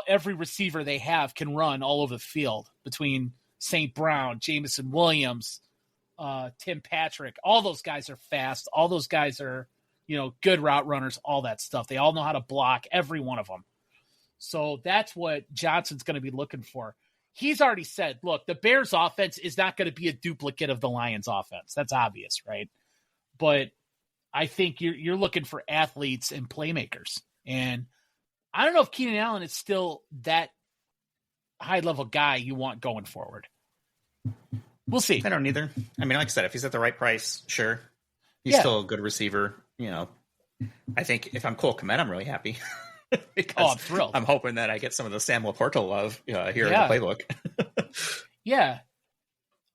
[SPEAKER 2] every receiver they have can run all over the field between St. Brown, Jamison Williams, Tim Patrick. All those guys are fast. All those guys are, good route runners, all that stuff. They all know how to block, every one of them. So that's what Johnson's going to be looking for. He's already said, look, the Bears offense is not going to be a duplicate of the Lions offense. That's obvious, right? But I think you're looking for athletes and playmakers. And I don't know if Keenan Allen is still that high-level guy you want going forward. We'll see.
[SPEAKER 1] I don't either. I mean, like I said, if he's at the right price, sure. He's still a good receiver. I think if I'm Cole Kmet, I'm really happy. Because
[SPEAKER 2] I'm thrilled.
[SPEAKER 1] I'm hoping that I get some of the Sam Laporta love here in the playbook.
[SPEAKER 2] Yeah.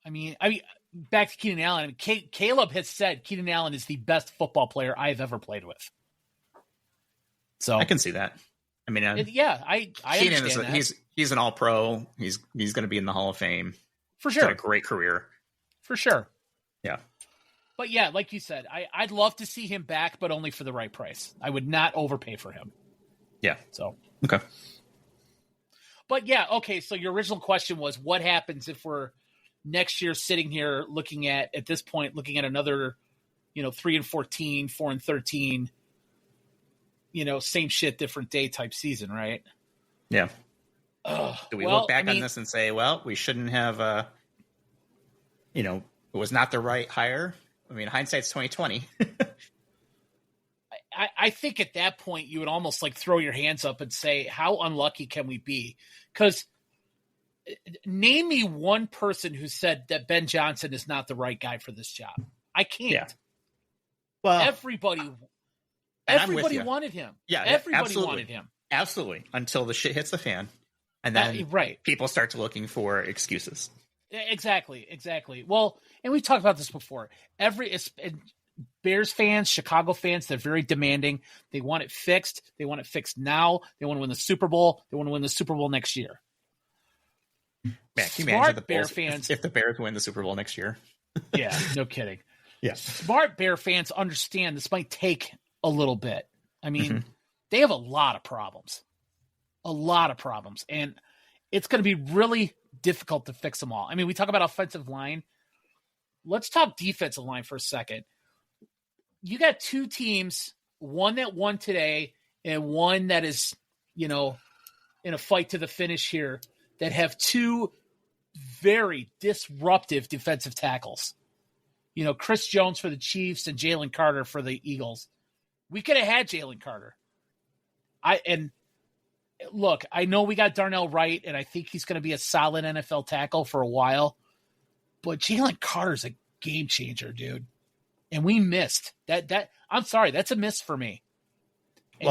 [SPEAKER 2] I mean, back to Keenan Allen. I mean, Caleb has said Keenan Allen is the best football player I've ever played with. So
[SPEAKER 1] I can see that. I mean,
[SPEAKER 2] I
[SPEAKER 1] Keenan
[SPEAKER 2] understand that.
[SPEAKER 1] He's an All-Pro. He's going to be in the Hall of Fame
[SPEAKER 2] For sure.
[SPEAKER 1] He's had a great career.
[SPEAKER 2] For sure.
[SPEAKER 1] Yeah.
[SPEAKER 2] But yeah, like you said, I'd love to see him back, but only for the right price. I would not overpay for him.
[SPEAKER 1] Yeah.
[SPEAKER 2] So
[SPEAKER 1] okay.
[SPEAKER 2] But yeah, okay. So your original question was, what happens if we're next year sitting here looking at this point, looking at another, 3-14, 4-13, same shit, different day type season, right?
[SPEAKER 1] Yeah. Do we look back on this and say, well, we shouldn't have, it was not the right hire? I mean, hindsight's 2020.
[SPEAKER 2] I think at that point you would almost like throw your hands up and say, how unlucky can we be? Because name me one person who said that Ben Johnson is not the right guy for this job. I can't.
[SPEAKER 1] Yeah. Well,
[SPEAKER 2] everybody wanted him.
[SPEAKER 1] Yeah,
[SPEAKER 2] everybody
[SPEAKER 1] absolutely.
[SPEAKER 2] wanted him.
[SPEAKER 1] Absolutely. Until the shit hits the fan. And then people start looking for excuses.
[SPEAKER 2] Exactly. Well, and we've talked about this before. Bears fans, Chicago fans, they're very demanding. They want it fixed. They want it fixed now. They want to win the Super Bowl. They want to win the Super Bowl next year.
[SPEAKER 1] Man, can you imagine the Bear fans if the Bears win the Super Bowl next year?
[SPEAKER 2] Yeah, no kidding.
[SPEAKER 1] Yeah.
[SPEAKER 2] Smart Bear fans understand this might take a little bit. I mean, they have a lot of problems. And it's going to be really difficult to fix them all. I mean, we talk about offensive line. Let's talk defensive line for a second. You got two teams, one that won today and one that is, in a fight to the finish here, that have two very disruptive defensive tackles. Chris Jones for the Chiefs and Jalen Carter for the Eagles. We could have had Jalen Carter. Look, I know we got Darnell Wright, and I think he's going to be a solid NFL tackle for a while. But Jalen Carter's a game changer, dude. And we missed that. I'm sorry, that's a miss for me. And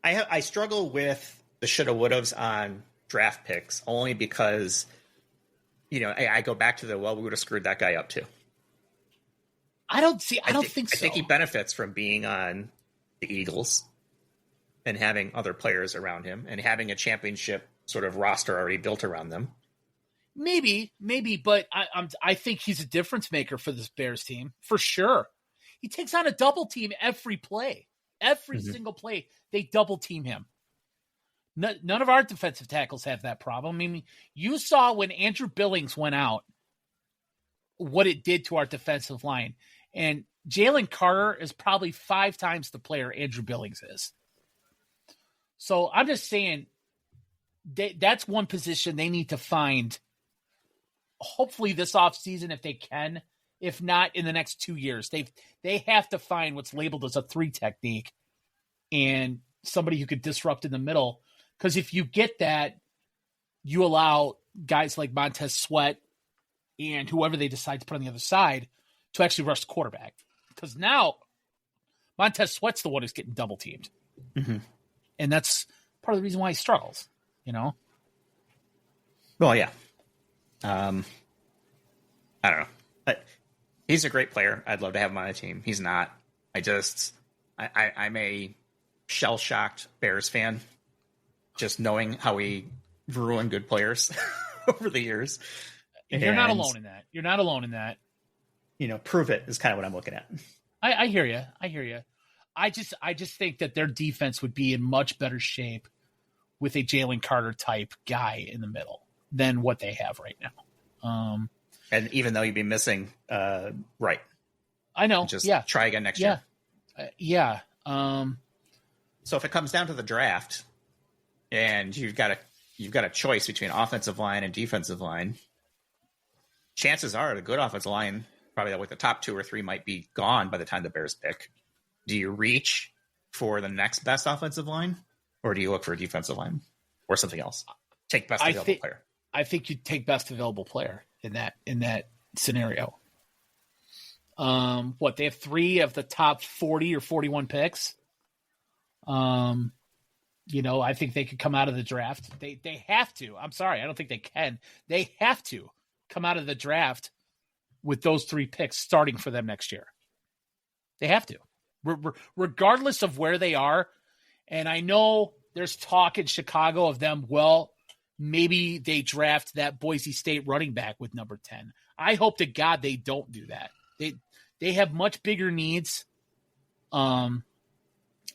[SPEAKER 1] I struggle with the shoulda wouldas on draft picks only because, I go back to we would have screwed that guy up too.
[SPEAKER 2] I don't think so.
[SPEAKER 1] I think he benefits from being on the Eagles and having other players around him and having a championship sort of roster already built around them.
[SPEAKER 2] Maybe, but I think he's a difference maker for this Bears team for sure. He takes on a double team every play, every single play. They double team him. None of our defensive tackles have that problem. I mean, you saw when Andrew Billings went out, what it did to our defensive line, and Jalen Carter is probably 5 times the player Andrew Billings is. So I'm just saying that's one position they need to find. Hopefully this offseason if they can. If not, in the next 2 years. They have to find what's labeled as a 3 technique and somebody who could disrupt in the middle. Because if you get that, you allow guys like Montez Sweat and whoever they decide to put on the other side to actually rush the quarterback. Because now Montez Sweat's the one who's getting double teamed.
[SPEAKER 1] Mm-hmm.
[SPEAKER 2] And that's part of the reason why he struggles,
[SPEAKER 1] Well, yeah. I don't know. But he's a great player. I'd love to have him on a team. He's not. I'm a shell-shocked Bears fan, just knowing how he ruined good players over the years.
[SPEAKER 2] You're not alone in that.
[SPEAKER 1] Prove it is kind of what I'm looking at.
[SPEAKER 2] I hear you. I just think that their defense would be in much better shape with a Jalen Carter type guy in the middle than what they have right now.
[SPEAKER 1] And even though you'd be missing Wright.
[SPEAKER 2] I know.
[SPEAKER 1] Just try again next year.
[SPEAKER 2] Yeah.
[SPEAKER 1] So if it comes down to the draft and you've got a choice between offensive line and defensive line, chances are the good offensive line, probably like the top 2 or 3, might be gone by the time the Bears pick. Do you reach for the next best offensive line, or do you look for a defensive line or something else? Take best available player.
[SPEAKER 2] I think you take best available player in that scenario. They have 3 of the top 40 or 41 picks. I think they could come out of the draft. They have to. I'm sorry, I don't think they can. They have to come out of the draft with those 3 picks starting for them next year. They have to, regardless of where they are. And I know there's talk in Chicago of them. Well, maybe they draft that Boise State running back with number 10. I hope to God they don't do that. They have much bigger needs on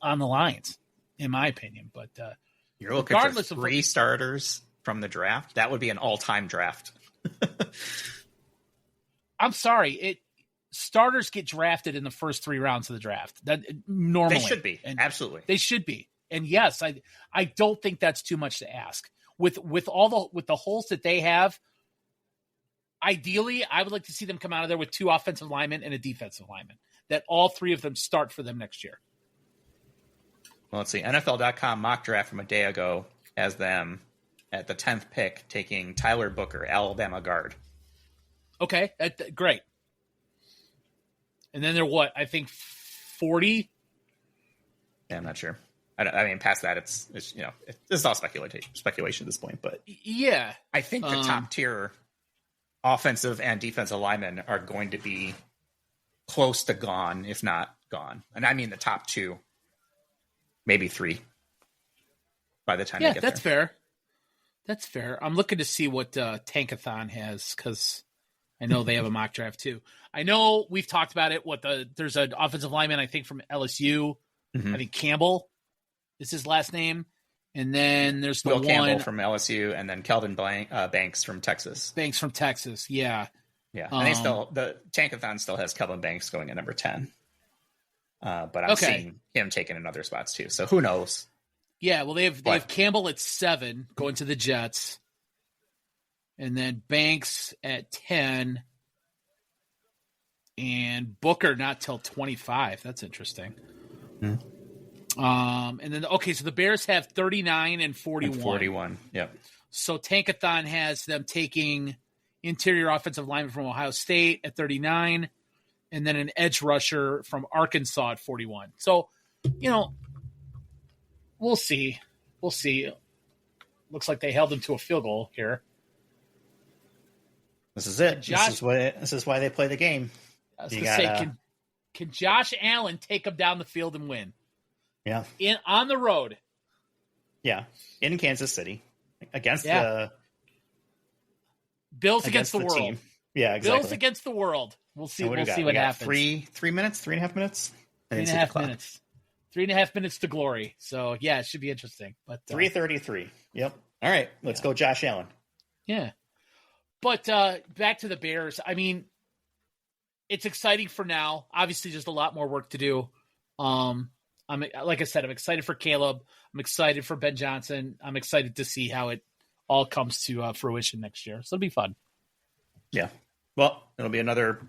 [SPEAKER 2] the Lions, in my opinion. But
[SPEAKER 1] you're looking for 3 starters from the draft. That would be an all-time draft.
[SPEAKER 2] I'm sorry. Starters get drafted in the first 3 rounds of the draft. That normally
[SPEAKER 1] they should be. Absolutely,
[SPEAKER 2] they should be. And yes, I don't think that's too much to ask. With the holes that they have, ideally, I would like to see them come out of there with 2 offensive linemen and a defensive lineman. That all 3 of them start for them next year.
[SPEAKER 1] Well, let's see. NFL.com mock draft from a day ago has them at the 10th pick taking Tyler Booker, Alabama guard.
[SPEAKER 2] Okay, great. And then they're what? I think 40.
[SPEAKER 1] Yeah, I'm not sure. I mean, past that, it's it's all speculation at this point. But
[SPEAKER 2] yeah,
[SPEAKER 1] I think the top tier offensive and defensive linemen are going to be close to gone, if not gone. And I mean the top 2, maybe 3 by the time they get there.
[SPEAKER 2] That's fair. That's fair. I'm looking to see what Tankathon has because I know they have a mock draft too. I know we've talked about it. There's an offensive lineman, I think, from LSU. I think Campbell is his last name. And then there's
[SPEAKER 1] Will Campbell from LSU, and then Kelvin Banks from Texas.
[SPEAKER 2] Banks from Texas, yeah.
[SPEAKER 1] Yeah, and the Tankathon still has Kelvin Banks going at number 10. But I'm seeing him taking in other spots too. So who knows?
[SPEAKER 2] Yeah, well, they have Campbell at 7 going to the Jets. And then Banks at 10. And Booker not till 25. That's interesting. And then, so the Bears have 39 and 41.
[SPEAKER 1] And 41, yep.
[SPEAKER 2] So Tankathon has them taking interior offensive lineman from Ohio State at 39, and then an edge rusher from Arkansas at 41. So, we'll see. We'll see. Looks like they held them to a field goal here.
[SPEAKER 1] This is it. This is why they play the game.
[SPEAKER 2] I was going to say, can Josh Allen take them down the field and win?
[SPEAKER 1] Yeah.
[SPEAKER 2] On the road.
[SPEAKER 1] Yeah. In Kansas City. Against the
[SPEAKER 2] Bills against the world.
[SPEAKER 1] Team. Yeah, exactly.
[SPEAKER 2] Bills against the world. We'll see what happens.
[SPEAKER 1] 3 minutes, 3.5 minutes?
[SPEAKER 2] 3.5 minutes. 3.5 minutes to glory. So, yeah, it should be interesting. But
[SPEAKER 1] 3:33. Yep. All right. Let's go Josh Allen.
[SPEAKER 2] Yeah. But back to the Bears. I mean, it's exciting for now. Obviously, just a lot more work to do. Like I said, I'm excited for Caleb. I'm excited for Ben Johnson. I'm excited to see how it all comes to fruition next year. So it'll be fun. Yeah.
[SPEAKER 1] Well, it'll be another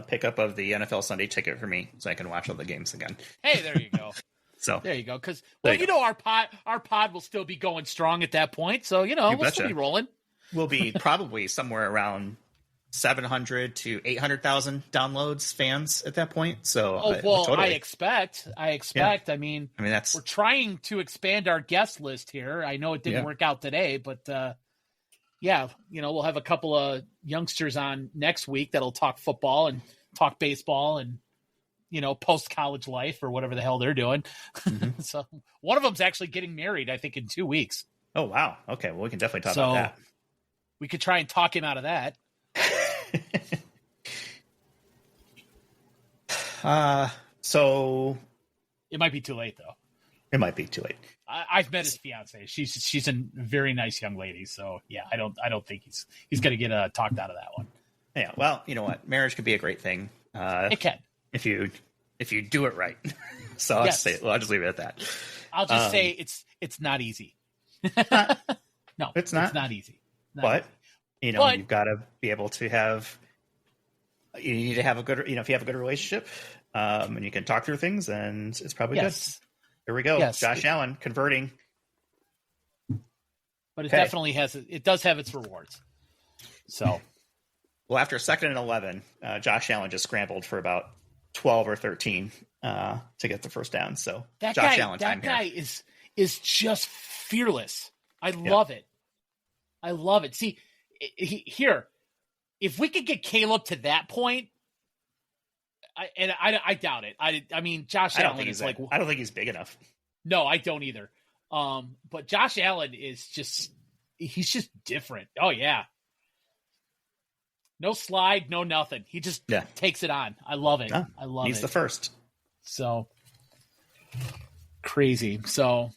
[SPEAKER 1] pickup of the NFL Sunday ticket for me, so I can watch all the games again.
[SPEAKER 2] Hey, there you go.
[SPEAKER 1] So
[SPEAKER 2] there you go. Because our pod will still be going strong at that point. So we'll still be rolling.
[SPEAKER 1] We'll be probably somewhere around 700 to 800,000 downloads, fans at that point. So,
[SPEAKER 2] I expect.
[SPEAKER 1] Yeah.
[SPEAKER 2] I mean,
[SPEAKER 1] that's
[SPEAKER 2] we're trying to expand our guest list here. I know it didn't work out today, but we'll have a couple of youngsters on next week that'll talk football and talk baseball and post college life or whatever the hell they're doing. Mm-hmm. So one of them's actually getting married, I think, in 2 weeks.
[SPEAKER 1] Oh wow! Okay, well we can definitely talk about that.
[SPEAKER 2] We could try and talk him out of that.
[SPEAKER 1] So
[SPEAKER 2] it might be too late though.
[SPEAKER 1] It might be too late.
[SPEAKER 2] I've met his fiance. She's a very nice young lady. So yeah, I don't think he's going to get talked out of that one.
[SPEAKER 1] Yeah. Well, you know what? Marriage could be a great thing.
[SPEAKER 2] It can
[SPEAKER 1] if you do it right. So I'll just leave it at that.
[SPEAKER 2] I'll just say it's not easy. No,
[SPEAKER 1] it's not.
[SPEAKER 2] It's not easy.
[SPEAKER 1] You've got to be able to have. You need to have a good. If you have a good relationship, and you can talk through things, and it's probably good. Here we go.
[SPEAKER 2] Yes.
[SPEAKER 1] Josh Allen converting.
[SPEAKER 2] But it definitely has. It does have its rewards. So.
[SPEAKER 1] Well, after 2nd and 11, Josh Allen just scrambled for about 12 or 13 to get the first down. So
[SPEAKER 2] that
[SPEAKER 1] Josh
[SPEAKER 2] guy,
[SPEAKER 1] Allen
[SPEAKER 2] that guy is just fearless. I love it. I love it. See, here, if we could get Caleb to that point, I doubt it. I mean, Josh Allen is like,
[SPEAKER 1] I don't think he's big enough.
[SPEAKER 2] No, I don't either. But Josh Allen is he's just different. Oh yeah. No slide, no nothing. He just takes it on. I love it. I love it.
[SPEAKER 1] He's the first.
[SPEAKER 2] So crazy. So, all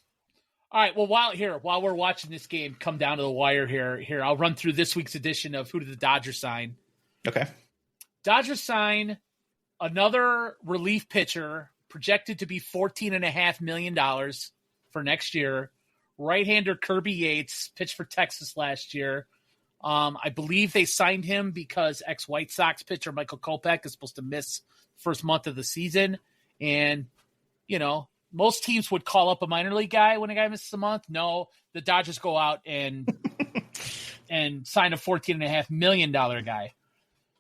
[SPEAKER 2] right. Well, while we're watching this game come down to the wire here, I'll run through this week's edition of Who Did the Dodgers Sign?
[SPEAKER 1] Okay.
[SPEAKER 2] Dodgers sign another relief pitcher projected to be $14.5 million for next year. Right-hander Kirby Yates pitched for Texas last year. I believe they signed him because ex-White Sox pitcher Michael Kopech is supposed to miss first month of the season. And, most teams would call up a minor league guy when a guy misses a month. No, the Dodgers go out and sign a $14.5 million guy.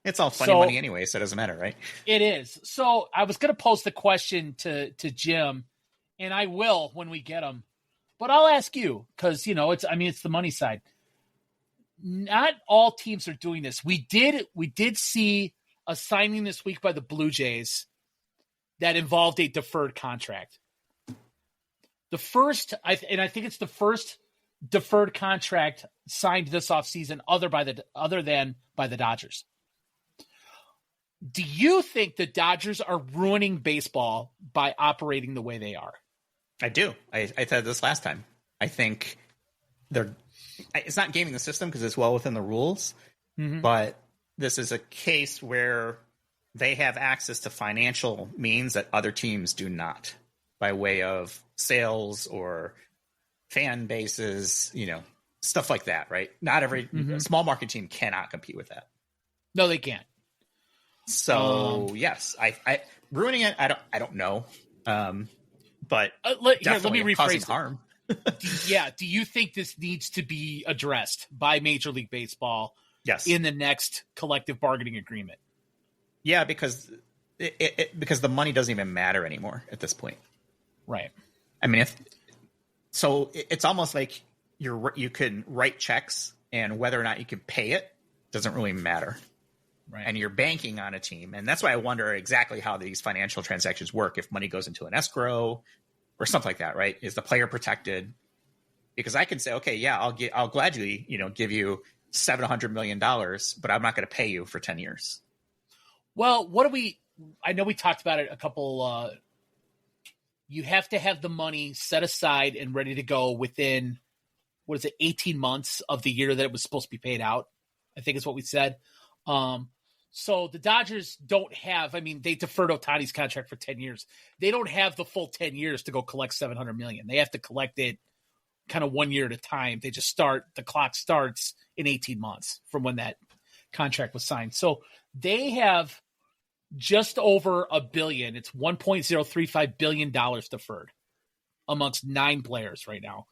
[SPEAKER 1] It's all funny money anyway, so it doesn't matter, right?
[SPEAKER 2] It is. So I was going to pose the question to Jim, and I will when we get him. But I'll ask you because, it's the money side. Not all teams are doing this. We did see a signing this week by the Blue Jays that involved a deferred contract. The first, I think it's the first deferred contract signed this offseason other than by the Dodgers. Do you think the Dodgers are ruining baseball by operating the way they are?
[SPEAKER 1] I do. I said this last time. I think it's not gaming the system because it's well within the rules, but this is a case where they have access to financial means that other teams do not, by way of sales or fan bases, stuff like that, right? Not every small market team cannot compete with that.
[SPEAKER 2] No, they can't.
[SPEAKER 1] So yes, I ruining it. I don't know, but
[SPEAKER 2] let me rephrase
[SPEAKER 1] harm.
[SPEAKER 2] Do you think this needs to be addressed by Major League Baseball?
[SPEAKER 1] Yes.
[SPEAKER 2] In the next collective bargaining agreement.
[SPEAKER 1] Yeah, because because the money doesn't even matter anymore at this point.
[SPEAKER 2] Right.
[SPEAKER 1] I mean, it's almost like you can write checks and whether or not you can pay it doesn't really matter.
[SPEAKER 2] Right.
[SPEAKER 1] And you're banking on a team. And that's why I wonder exactly how these financial transactions work. If money goes into an escrow or something like that, right? Is the player protected? Because I can say, okay, yeah, I'll gladly, give you $700 million, but I'm not going to pay you for 10 years.
[SPEAKER 2] Well, I know we talked about it a couple, you have to have the money set aside and ready to go within, 18 months of the year that it was supposed to be paid out. I think is what we said. So the Dodgers don't have, they deferred Ohtani's contract for 10 years. They don't have the full 10 years to go collect $700 million. They have to collect it kind of 1 year at a time. They just the clock starts in 18 months from when that contract was signed. So they have just over $1 billion. It's $1.035 billion deferred amongst 9 players right now.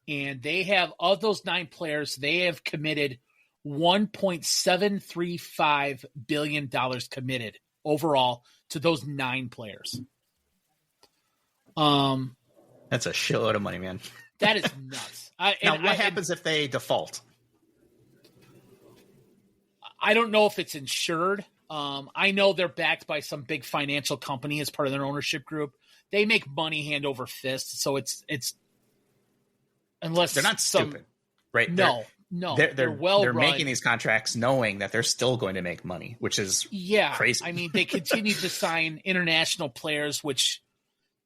[SPEAKER 2] And they have, of those 9 players, they have committed $1.735 billion committed overall to those 9 players.
[SPEAKER 1] That's a shitload of money, man.
[SPEAKER 2] That is nuts.
[SPEAKER 1] Now, what happens if they default?
[SPEAKER 2] I don't know if it's insured. I know they're backed by some big financial company as part of their ownership group. They make money hand over fist, so it's unless
[SPEAKER 1] they're not stupid, right?
[SPEAKER 2] No, they're well.
[SPEAKER 1] They're making these contracts knowing that they're still going to make money, which is crazy.
[SPEAKER 2] They continue to sign international players, which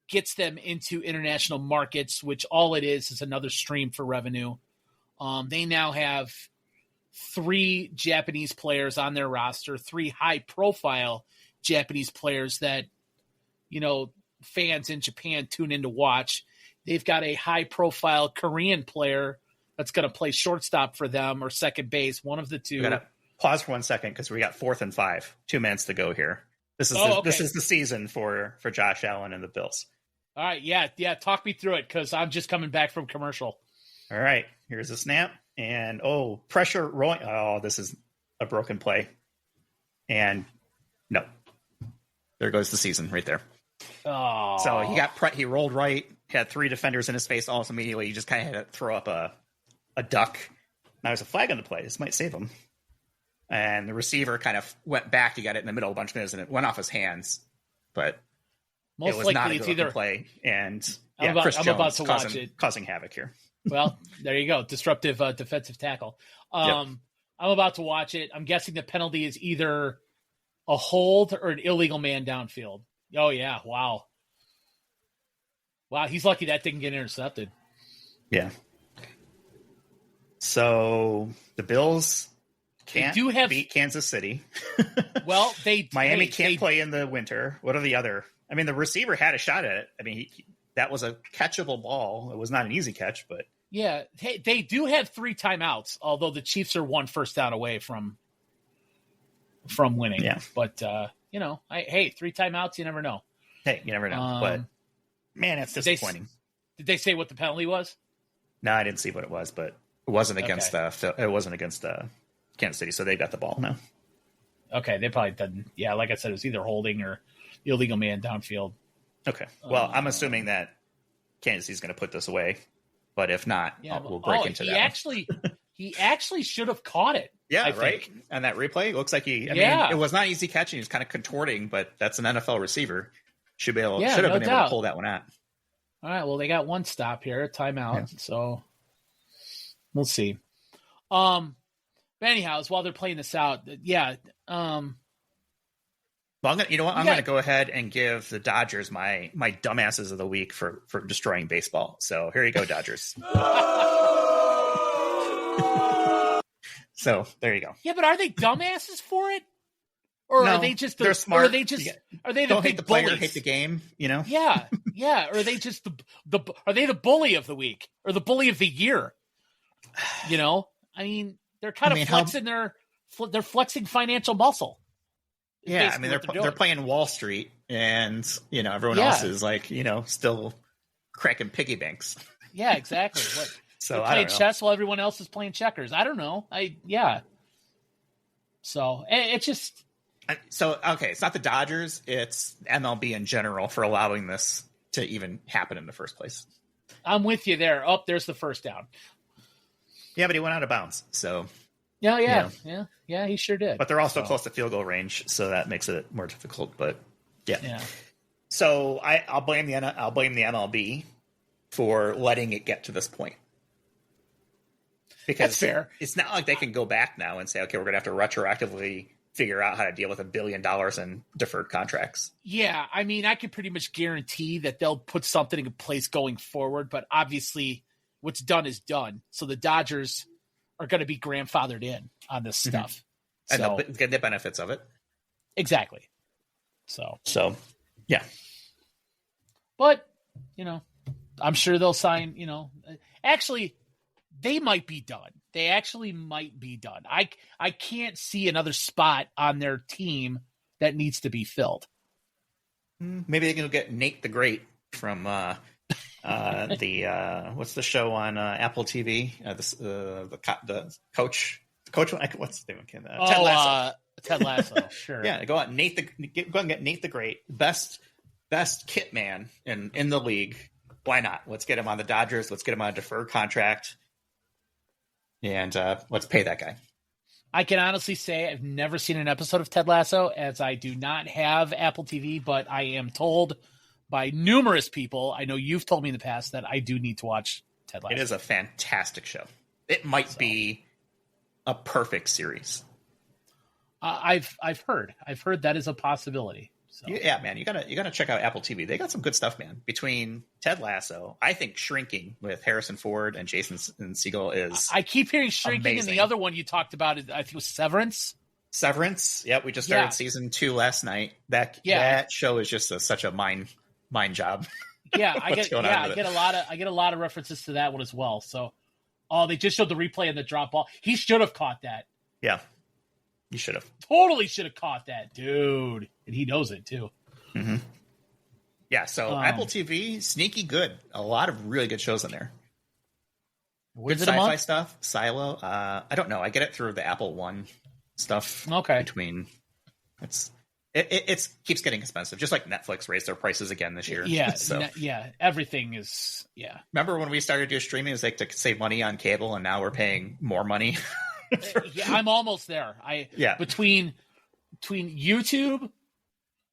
[SPEAKER 2] gets them into international markets, which all it is another stream for revenue. They now have 3 Japanese players on their roster, 3 high-profile Japanese players that, fans in Japan tune in to watch. They've got a high-profile Korean player that's going to play shortstop for them or second base, one of the two.
[SPEAKER 1] We got to pause for 1 second because we got 4th and 5. 2 minutes to go here. This is this is the season for Josh Allen and the Bills.
[SPEAKER 2] All right, yeah. Talk me through it because I'm just coming back from commercial.
[SPEAKER 1] All right, here's a snap, and pressure rolling. Oh, this is a broken play, and no, there goes the season right there.
[SPEAKER 2] Oh,
[SPEAKER 1] so he rolled right, had 3 defenders in his face almost immediately. He just kind of had to throw up a duck. Now there's a flag on the play. This might save him. And the receiver kind of went back to get it in the middle a bunch of minutes, and it went off his hands. But
[SPEAKER 2] most
[SPEAKER 1] it was
[SPEAKER 2] likely
[SPEAKER 1] not a
[SPEAKER 2] it's
[SPEAKER 1] good
[SPEAKER 2] either
[SPEAKER 1] play. And
[SPEAKER 2] I'm
[SPEAKER 1] Chris Jones
[SPEAKER 2] about to watch it.
[SPEAKER 1] causing havoc here.
[SPEAKER 2] Well, there you go. Disruptive defensive tackle. I'm about to watch it. I'm guessing the penalty is either a hold or an illegal man downfield. Oh, yeah. Wow. He's lucky that didn't get intercepted.
[SPEAKER 1] Yeah. So the Bills can't beat Kansas City.
[SPEAKER 2] Well,
[SPEAKER 1] Miami can't play in the winter. What are the other? I mean, the receiver had a shot at it. I mean, that was a catchable ball. It was not an easy catch, but
[SPEAKER 2] yeah, they do have 3 timeouts. Although the Chiefs are 1 first down away from winning.
[SPEAKER 1] Yeah,
[SPEAKER 2] but 3 timeouts. You never know.
[SPEAKER 1] Hey, you never know. But man, it's disappointing.
[SPEAKER 2] Did they say what the penalty was?
[SPEAKER 1] No, I didn't see what it was, but it wasn't against Kansas City, so they got the ball now.
[SPEAKER 2] Okay, they probably didn't. Yeah, like I said, it was either holding or illegal man downfield.
[SPEAKER 1] Okay, well, I'm assuming that Kansas City's going to put this away, but if not, we'll break into that.
[SPEAKER 2] He actually should have caught it.
[SPEAKER 1] Yeah, right. And that replay, it looks like I mean, it was not easy catching. He was kind of contorting, but that's an NFL receiver. Should have been able to pull that one out.
[SPEAKER 2] All right, well, they got 1 stop here, a timeout, so we'll see. But anyhow, while they're playing this out, well,
[SPEAKER 1] I'm going to go ahead and give the Dodgers my dumbasses of the week for destroying baseball. So here you go, Dodgers. So there you go.
[SPEAKER 2] Yeah, but are they dumbasses for it? Or
[SPEAKER 1] no,
[SPEAKER 2] are they just
[SPEAKER 1] they're smart?
[SPEAKER 2] Or are they just are they the
[SPEAKER 1] don't
[SPEAKER 2] big
[SPEAKER 1] hate the player,
[SPEAKER 2] bullies?
[SPEAKER 1] hate the game?
[SPEAKER 2] Yeah. Or are they just are they the bully of the week or the bully of the year? I mean, they're kind of flexing they're flexing financial muscle.
[SPEAKER 1] Yeah, I mean they're playing Wall Street, and everyone else is like still cracking piggy banks.
[SPEAKER 2] Yeah, exactly.
[SPEAKER 1] So
[SPEAKER 2] they're playing chess while everyone else is playing checkers. I don't know. So it's just.
[SPEAKER 1] So, okay, it's not the Dodgers, it's MLB in general for allowing this to even happen in the first place.
[SPEAKER 2] I'm with you there. Oh, there's the first down.
[SPEAKER 1] Yeah, but he went out of bounds, so.
[SPEAKER 2] Yeah, he sure did.
[SPEAKER 1] But they're also close to field goal range, so that makes it more difficult, but yeah. So I'll blame the MLB for letting it get to this point. Because
[SPEAKER 2] that's fair.
[SPEAKER 1] It's not like they can go back now and say, okay, we're going to have to retroactively figure out how to deal with $1 billion in deferred contracts.
[SPEAKER 2] Yeah, I mean, I can pretty much guarantee that they'll put something in place going forward, but obviously what's done is done. So the Dodgers are going to be grandfathered in on this stuff.
[SPEAKER 1] And they'll get the benefits of it.
[SPEAKER 2] Exactly. So
[SPEAKER 1] yeah.
[SPEAKER 2] But, I'm sure they'll sign, actually, they might be done. They actually might be done. I can't see another spot on their team that needs to be filled.
[SPEAKER 1] Maybe they can get Nate the Great from the what's the show on Apple TV? The coach. What's the name? Ted Lasso.
[SPEAKER 2] Ted Lasso. Sure.
[SPEAKER 1] Yeah, go out and get Nate the Great, best kit man in the league. Why not? Let's get him on the Dodgers. Let's get him on a deferred contract. And let's pay that guy.
[SPEAKER 2] I can honestly say I've never seen an episode of Ted Lasso, as I do not have Apple TV, but I am told by numerous people, I know you've told me in the past, that I do need to watch Ted Lasso.
[SPEAKER 1] It is a fantastic show. It might be a perfect series.
[SPEAKER 2] I've heard that is a possibility. So.
[SPEAKER 1] Yeah, man, you gotta check out Apple TV. They got some good stuff, man. Between Ted Lasso, I think Shrinking with Harrison Ford and Jason Segel is.
[SPEAKER 2] I keep hearing Shrinking,
[SPEAKER 1] amazing.
[SPEAKER 2] And the other one you talked about, I think it was Severance.
[SPEAKER 1] Severance. Yep, we just started season 2 last night. That show is just such a mind job.
[SPEAKER 2] Yeah, I get a lot of references to that one as well. So, they just showed the replay and the drop ball. He should have caught that.
[SPEAKER 1] Yeah, you should have.
[SPEAKER 2] Totally should have caught that, dude. And he knows it too.
[SPEAKER 1] Mm-hmm. Yeah. So Apple TV, sneaky good. A lot of really good shows in there. Good sci-fi stuff. Silo. I don't know. I get it through the Apple One stuff.
[SPEAKER 2] Okay.
[SPEAKER 1] Between it keeps getting expensive, just like Netflix raised their prices again this year.
[SPEAKER 2] Yeah,
[SPEAKER 1] so.
[SPEAKER 2] Everything is. Yeah.
[SPEAKER 1] Remember when we started doing streaming? It was like to save money on cable, and now we're paying more money.
[SPEAKER 2] Yeah, I'm almost there. Between YouTube,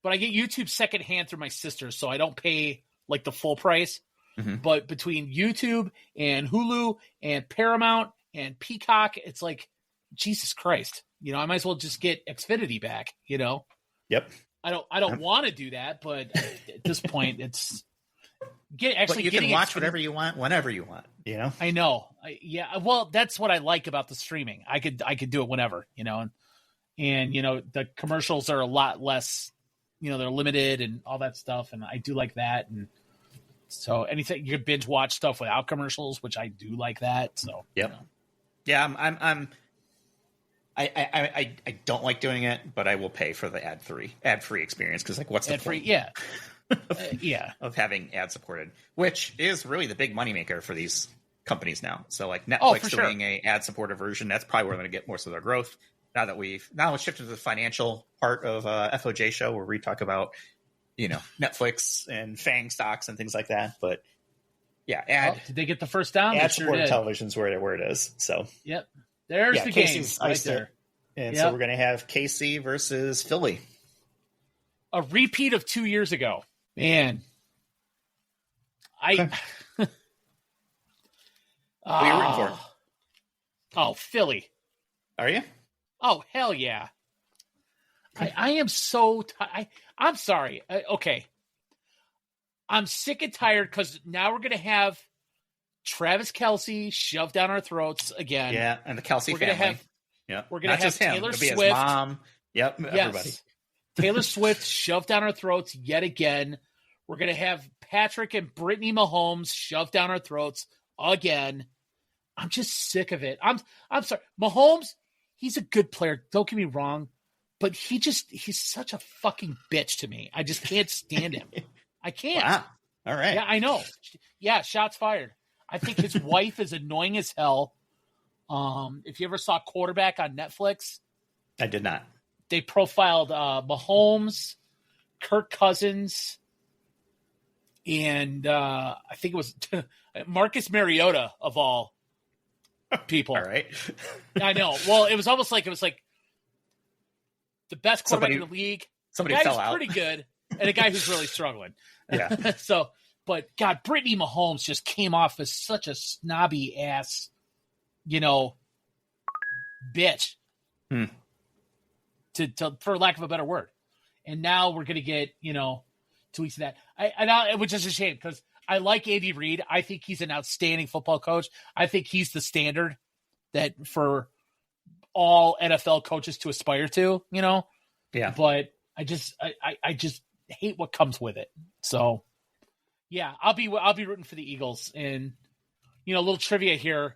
[SPEAKER 2] but I get YouTube secondhand through my sister, so I don't pay like the full price.
[SPEAKER 1] Mm-hmm.
[SPEAKER 2] But between YouTube and Hulu and Paramount and Peacock, it's like Jesus Christ. I might as well just get Xfinity back.
[SPEAKER 1] Yep.
[SPEAKER 2] I don't want to do that, but at this point, it's
[SPEAKER 1] you can watch whatever you want, whenever you want.
[SPEAKER 2] I know. Well, that's what I like about the streaming. I could do it whenever. And the commercials are a lot less. They're limited and all that stuff, and I do like that. And so anything you can binge watch stuff without commercials, which I do like that. So
[SPEAKER 1] yep. Yeah, I don't like doing it, but I will pay for the ad free experience because what's the point?
[SPEAKER 2] Yeah.
[SPEAKER 1] Of having ad supported, which is really the big moneymaker for these companies now. So Netflix doing a ad supported version, that's probably where they're going to get most of their growth. Now let's shift to the financial part of FOJ show where we talk about Netflix and FANG stocks and things like that. But yeah,
[SPEAKER 2] did they get the first down?
[SPEAKER 1] Ad supported television's where it is. So
[SPEAKER 2] yep, there's the game right there.
[SPEAKER 1] And so we're going to have KC versus Philly.
[SPEAKER 2] A repeat of 2 years ago. Man.
[SPEAKER 1] Who are you rooting for?
[SPEAKER 2] Oh, Philly.
[SPEAKER 1] Are you?
[SPEAKER 2] Oh, hell yeah. I am so tired. I'm sorry. Okay. I'm sick and tired because now we're going to have Travis Kelce shoved down our throats again.
[SPEAKER 1] Yeah, and the Kelce family.
[SPEAKER 2] We're going to have Taylor Swift.
[SPEAKER 1] His mom. Yep, everybody.
[SPEAKER 2] Yes. Taylor Swift shoved down our throats yet again. We're going to have Patrick and Brittany Mahomes shoved down our throats again. I'm just sick of it. I'm sorry. Mahomes, he's a good player. Don't get me wrong. But he's such a fucking bitch to me. I just can't stand him. I can't.
[SPEAKER 1] Wow. All right.
[SPEAKER 2] Yeah, I know. Yeah, shots fired. I think his wife is annoying as hell. If you ever saw Quarterback on Netflix.
[SPEAKER 1] I did not.
[SPEAKER 2] They profiled Mahomes, Kirk Cousins, and I think it was Marcus Mariota of all people.
[SPEAKER 1] All right.
[SPEAKER 2] I know. Well, it was like the best quarterback in the league.
[SPEAKER 1] Somebody
[SPEAKER 2] a guy
[SPEAKER 1] fell
[SPEAKER 2] who's
[SPEAKER 1] out.
[SPEAKER 2] pretty good, and a guy who's really struggling.
[SPEAKER 1] Yeah.
[SPEAKER 2] But God, Brittany Mahomes just came off as such a snobby ass, bitch. To for lack of a better word. And now we're going to get, 2 weeks of that. Which is a shame because I like Andy Reid. I think he's an outstanding football coach. I think he's the standard that for all NFL coaches to aspire to,
[SPEAKER 1] Yeah.
[SPEAKER 2] But I just hate what comes with it. So yeah, I'll be rooting for the Eagles. And, a little trivia here.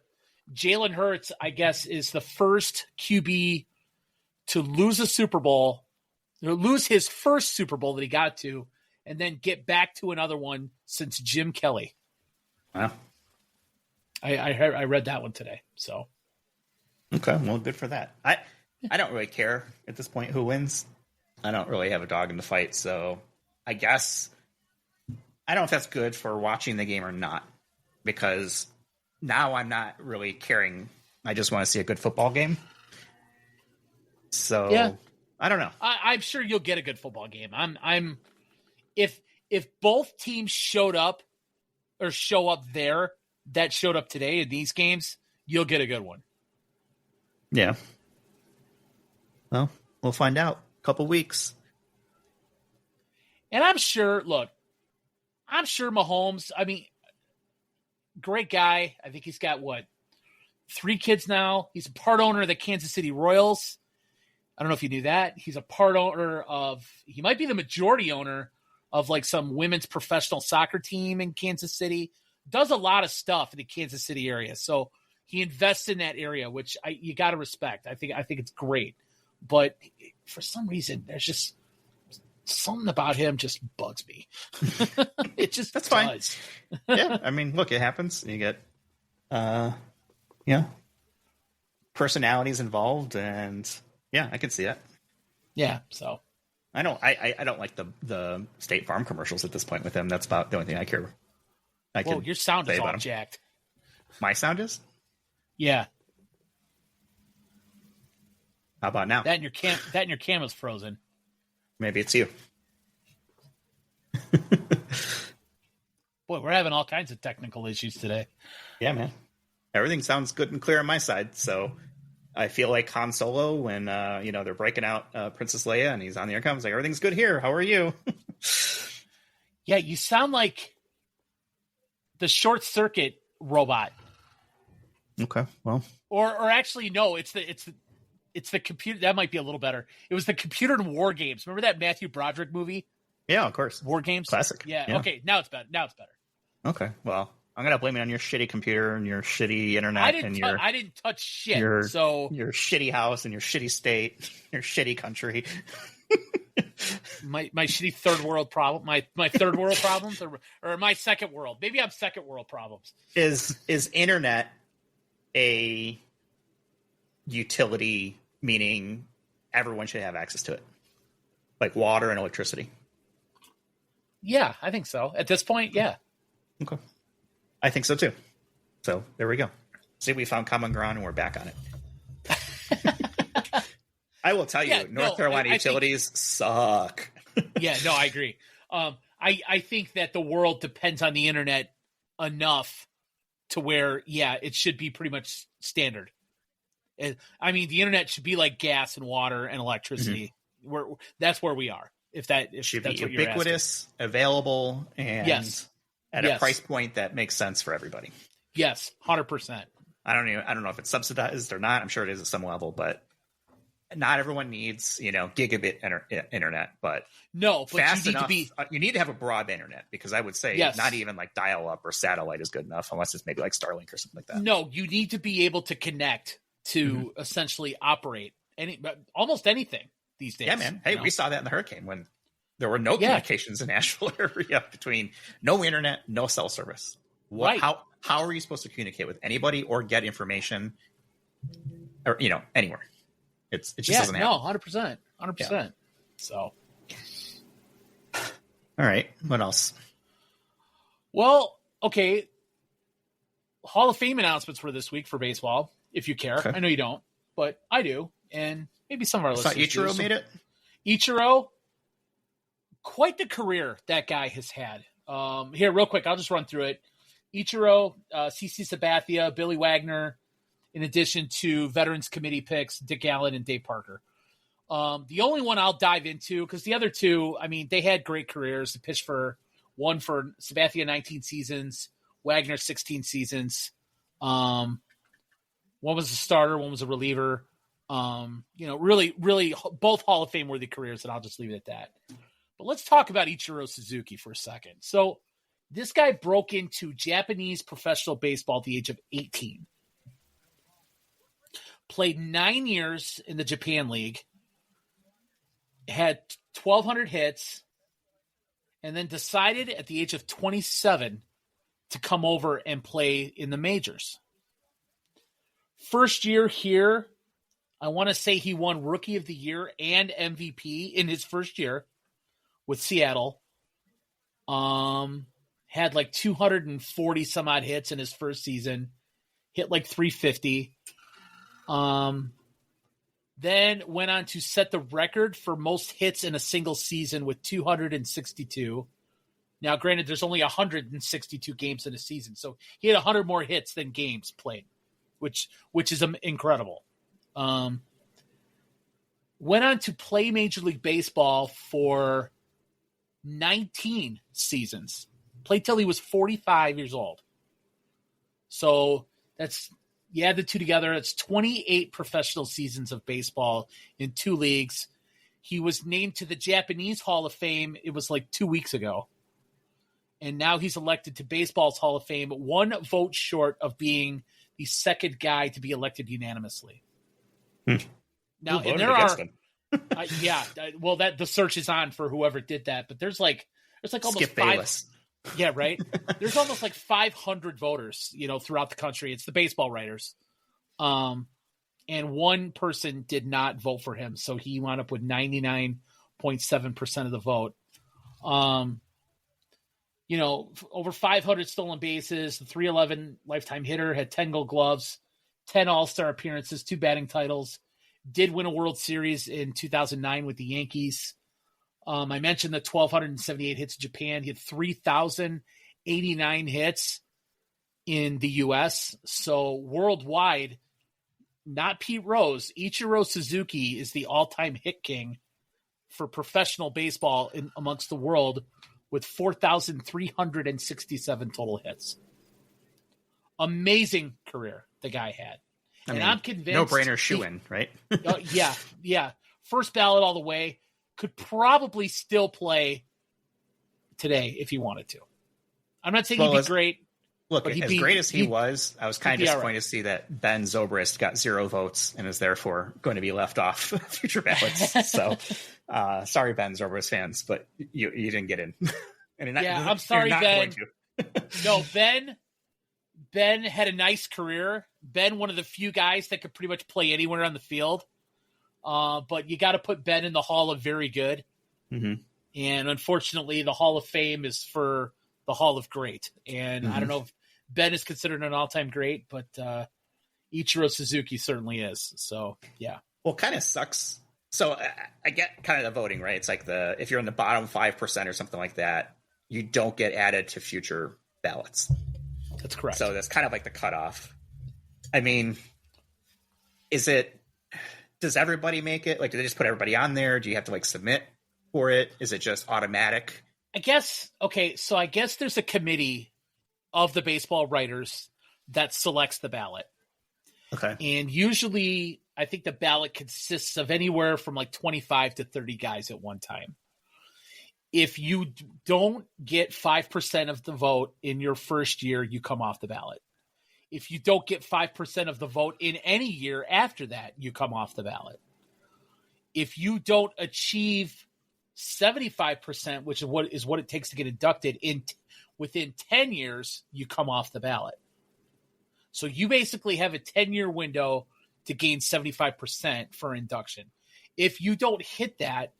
[SPEAKER 2] Jalen Hurts, I guess, is the first QB to lose a Super Bowl, or lose his first Super Bowl that he got to, and then get back to another one since Jim Kelly.
[SPEAKER 1] Wow.
[SPEAKER 2] I read that one today. So.
[SPEAKER 1] Okay, well, good for that. I don't really care at this point who wins. I don't really have a dog in the fight, so I guess I don't know if that's good for watching the game or not, because now I'm not really caring. I just want to see a good football game. So yeah. I don't know.
[SPEAKER 2] I'm sure you'll get a good football game. If both teams showed up or show up there that showed up today in these games, you'll get a good one.
[SPEAKER 1] Yeah. Well, we'll find out. Couple weeks.
[SPEAKER 2] And I'm sure Mahomes, I mean, great guy. I think he's got 3 kids now. He's a part owner of the Kansas City Royals. I don't know if you knew that. He's a part owner he might be the majority owner of like some women's professional soccer team in Kansas City. Does a lot of stuff in the Kansas City area. So he invests in that area, which you got to respect. I think it's great. But for some reason, there's just something about him just bugs me. It just
[SPEAKER 1] That's
[SPEAKER 2] does.
[SPEAKER 1] Fine. Yeah, I mean, look, it happens. You get, personalities involved, and yeah, I can see that.
[SPEAKER 2] Yeah, so
[SPEAKER 1] I don't like the State Farm commercials at this point with him. That's about the only thing I care.
[SPEAKER 2] Well, your sound is all jacked.
[SPEAKER 1] My sound is?
[SPEAKER 2] Yeah.
[SPEAKER 1] How about now?
[SPEAKER 2] That and your camera's frozen.
[SPEAKER 1] Maybe it's you.
[SPEAKER 2] Boy, we're having all kinds of technical issues today.
[SPEAKER 1] Yeah, man. Everything sounds good and clear on my side, so I feel like Han Solo when they're breaking out Princess Leia and he's on the intercom. He's like, everything's good here. How are you?
[SPEAKER 2] Yeah, you sound like the short circuit robot.
[SPEAKER 1] Okay, well,
[SPEAKER 2] or actually, no, it's the computer. That might be a little better. It was the computer in War Games. Remember that Matthew Broderick movie?
[SPEAKER 1] Yeah, of course.
[SPEAKER 2] War Games,
[SPEAKER 1] classic.
[SPEAKER 2] Yeah. Okay, now it's better.
[SPEAKER 1] Okay, well, I'm gonna blame it on your shitty computer and your shitty internet
[SPEAKER 2] I didn't touch shit. Your
[SPEAKER 1] shitty house and your shitty state, your shitty country.
[SPEAKER 2] my shitty third world problem, my third world problems, or my second world. Maybe I'm second world problems.
[SPEAKER 1] Is internet a utility, meaning everyone should have access to it, like water and electricity?
[SPEAKER 2] Yeah, I think so. At this point, yeah.
[SPEAKER 1] Okay. I think so too. So there we go. See, we found common ground and we're back on it. I will tell you, North Carolina utilities suck.
[SPEAKER 2] Yeah, no, I agree. I think that the world depends on the internet enough to where, yeah, it should be pretty much standard. I mean, the internet should be like gas and water and electricity. Mm-hmm. That's where we are. If
[SPEAKER 1] should
[SPEAKER 2] that's
[SPEAKER 1] be
[SPEAKER 2] what
[SPEAKER 1] ubiquitous, available, and at a price point that makes sense for everybody.
[SPEAKER 2] Yes, 100%.
[SPEAKER 1] I don't know if it's subsidized or not. I'm sure it is at some level, but not everyone needs, gigabit internet. But
[SPEAKER 2] no, but
[SPEAKER 1] fast
[SPEAKER 2] you need
[SPEAKER 1] enough. You need to have a broad internet, because I would say not even like dial up or satellite is good enough, unless it's maybe like Starlink or something like that.
[SPEAKER 2] No, you need to be able to connect to essentially operate almost anything these days.
[SPEAKER 1] Yeah, man. Hey, we saw that in the hurricane when there were no communications in Nashville area between no internet, no cell service.
[SPEAKER 2] Right.
[SPEAKER 1] How are you supposed to communicate with anybody or get information or, anywhere? It just doesn't happen.
[SPEAKER 2] No, 100%. 100%. Yeah. So.
[SPEAKER 1] All right. What else?
[SPEAKER 2] Well, okay. Hall of Fame announcements for this week for baseball, if you care. Okay. I know you don't, but I do. And maybe some of our listeners
[SPEAKER 1] do. Ichiro made it?
[SPEAKER 2] Ichiro, quite the career that guy has had. Here, real quick, I'll just run through it. Ichiro, CC Sabathia, Billy Wagner, in addition to Veterans Committee picks, Dick Allen and Dave Parker. The only one I'll dive into, because the other two, I mean, they had great careers. They pitched one for Sabathia 19 seasons, Wagner 16 seasons. One was a starter, one was a reliever. Really, really both Hall of Fame worthy careers, and I'll just leave it at that. But let's talk about Ichiro Suzuki for a second. So this guy broke into Japanese professional baseball at the age of 18. Played 9 years in the Japan League, had 1,200 hits, and then decided at the age of 27 to come over and play in the majors. First year here, I want to say he won Rookie of the Year and MVP in his first year with Seattle. Had like 240 some odd hits in his first season. Hit like 350. Then went on to set the record for most hits in a single season with 262. Now, granted, there's only 162 games in a season, so he had 100 more hits than games played, which is incredible. Went on to play Major League Baseball for 19 seasons. Played till he was 45 years old. So that's, you add the two together, it's 28 professional seasons of baseball in 2 leagues. He was named to the Japanese Hall of Fame. It was like 2 weeks ago. And now he's elected to baseball's Hall of Fame, 1 vote short of being the second guy to be elected unanimously. Now, and there are, well, that the search is on for whoever did that, but there's like almost
[SPEAKER 1] Skip Bayless.
[SPEAKER 2] Yeah, right. There's almost like 500 voters, throughout the country. It's the baseball writers. And one person did not vote for him. So he wound up with 99.7% of the vote. Over 500 stolen bases, the 311 lifetime hitter, had 10 gold gloves, 10 all-star appearances, 2 batting titles, did win a World Series in 2009 with the Yankees. I mentioned the 1,278 hits in Japan. He had 3,089 hits in the U.S. So worldwide, not Pete Rose, Ichiro Suzuki is the all-time hit king for professional baseball amongst the world with 4,367 total hits. Amazing career the guy had. I'm convinced.
[SPEAKER 1] No-brainer shoe-in, right?
[SPEAKER 2] Yeah. First ballot all the way. Could probably still play today if he wanted to. I'm not saying he'd be great.
[SPEAKER 1] Look, as great as he was, I was kind of disappointed to see that Ben Zobrist got 0 votes and is therefore going to be left off future ballots. So, sorry, Ben Zobrist fans, but you didn't get in.
[SPEAKER 2] I'm sorry, Ben. No, Ben had a nice career. Ben, one of the few guys that could pretty much play anywhere on the field. But you got to put Ben in the Hall of Very Good. Mm-hmm. And unfortunately, the Hall of Fame is for the Hall of Great. And I don't know if Ben is considered an all-time great, but Ichiro Suzuki certainly is. So, yeah.
[SPEAKER 1] Well, kind of sucks. So I get kind of the voting, right? It's like if you're in the bottom 5% or something like that, you don't get added to future ballots.
[SPEAKER 2] That's correct.
[SPEAKER 1] So that's kind of like the cutoff. I mean, does everybody make it? Like, do they just put everybody on there? Do you have to submit for it? Is it just automatic?
[SPEAKER 2] I guess there's a committee of the baseball writers that selects the ballot.
[SPEAKER 1] Okay.
[SPEAKER 2] And usually I think the ballot consists of anywhere from 25 to 30 guys at one time. If you don't get 5% of the vote in your first year, you come off the ballot. If you don't get 5% of the vote in any year after that, you come off the ballot. If you don't achieve 75%, which is what it takes to get inducted within 10 years, you come off the ballot. So you basically have a 10-year window to gain 75% for induction. If you don't hit that,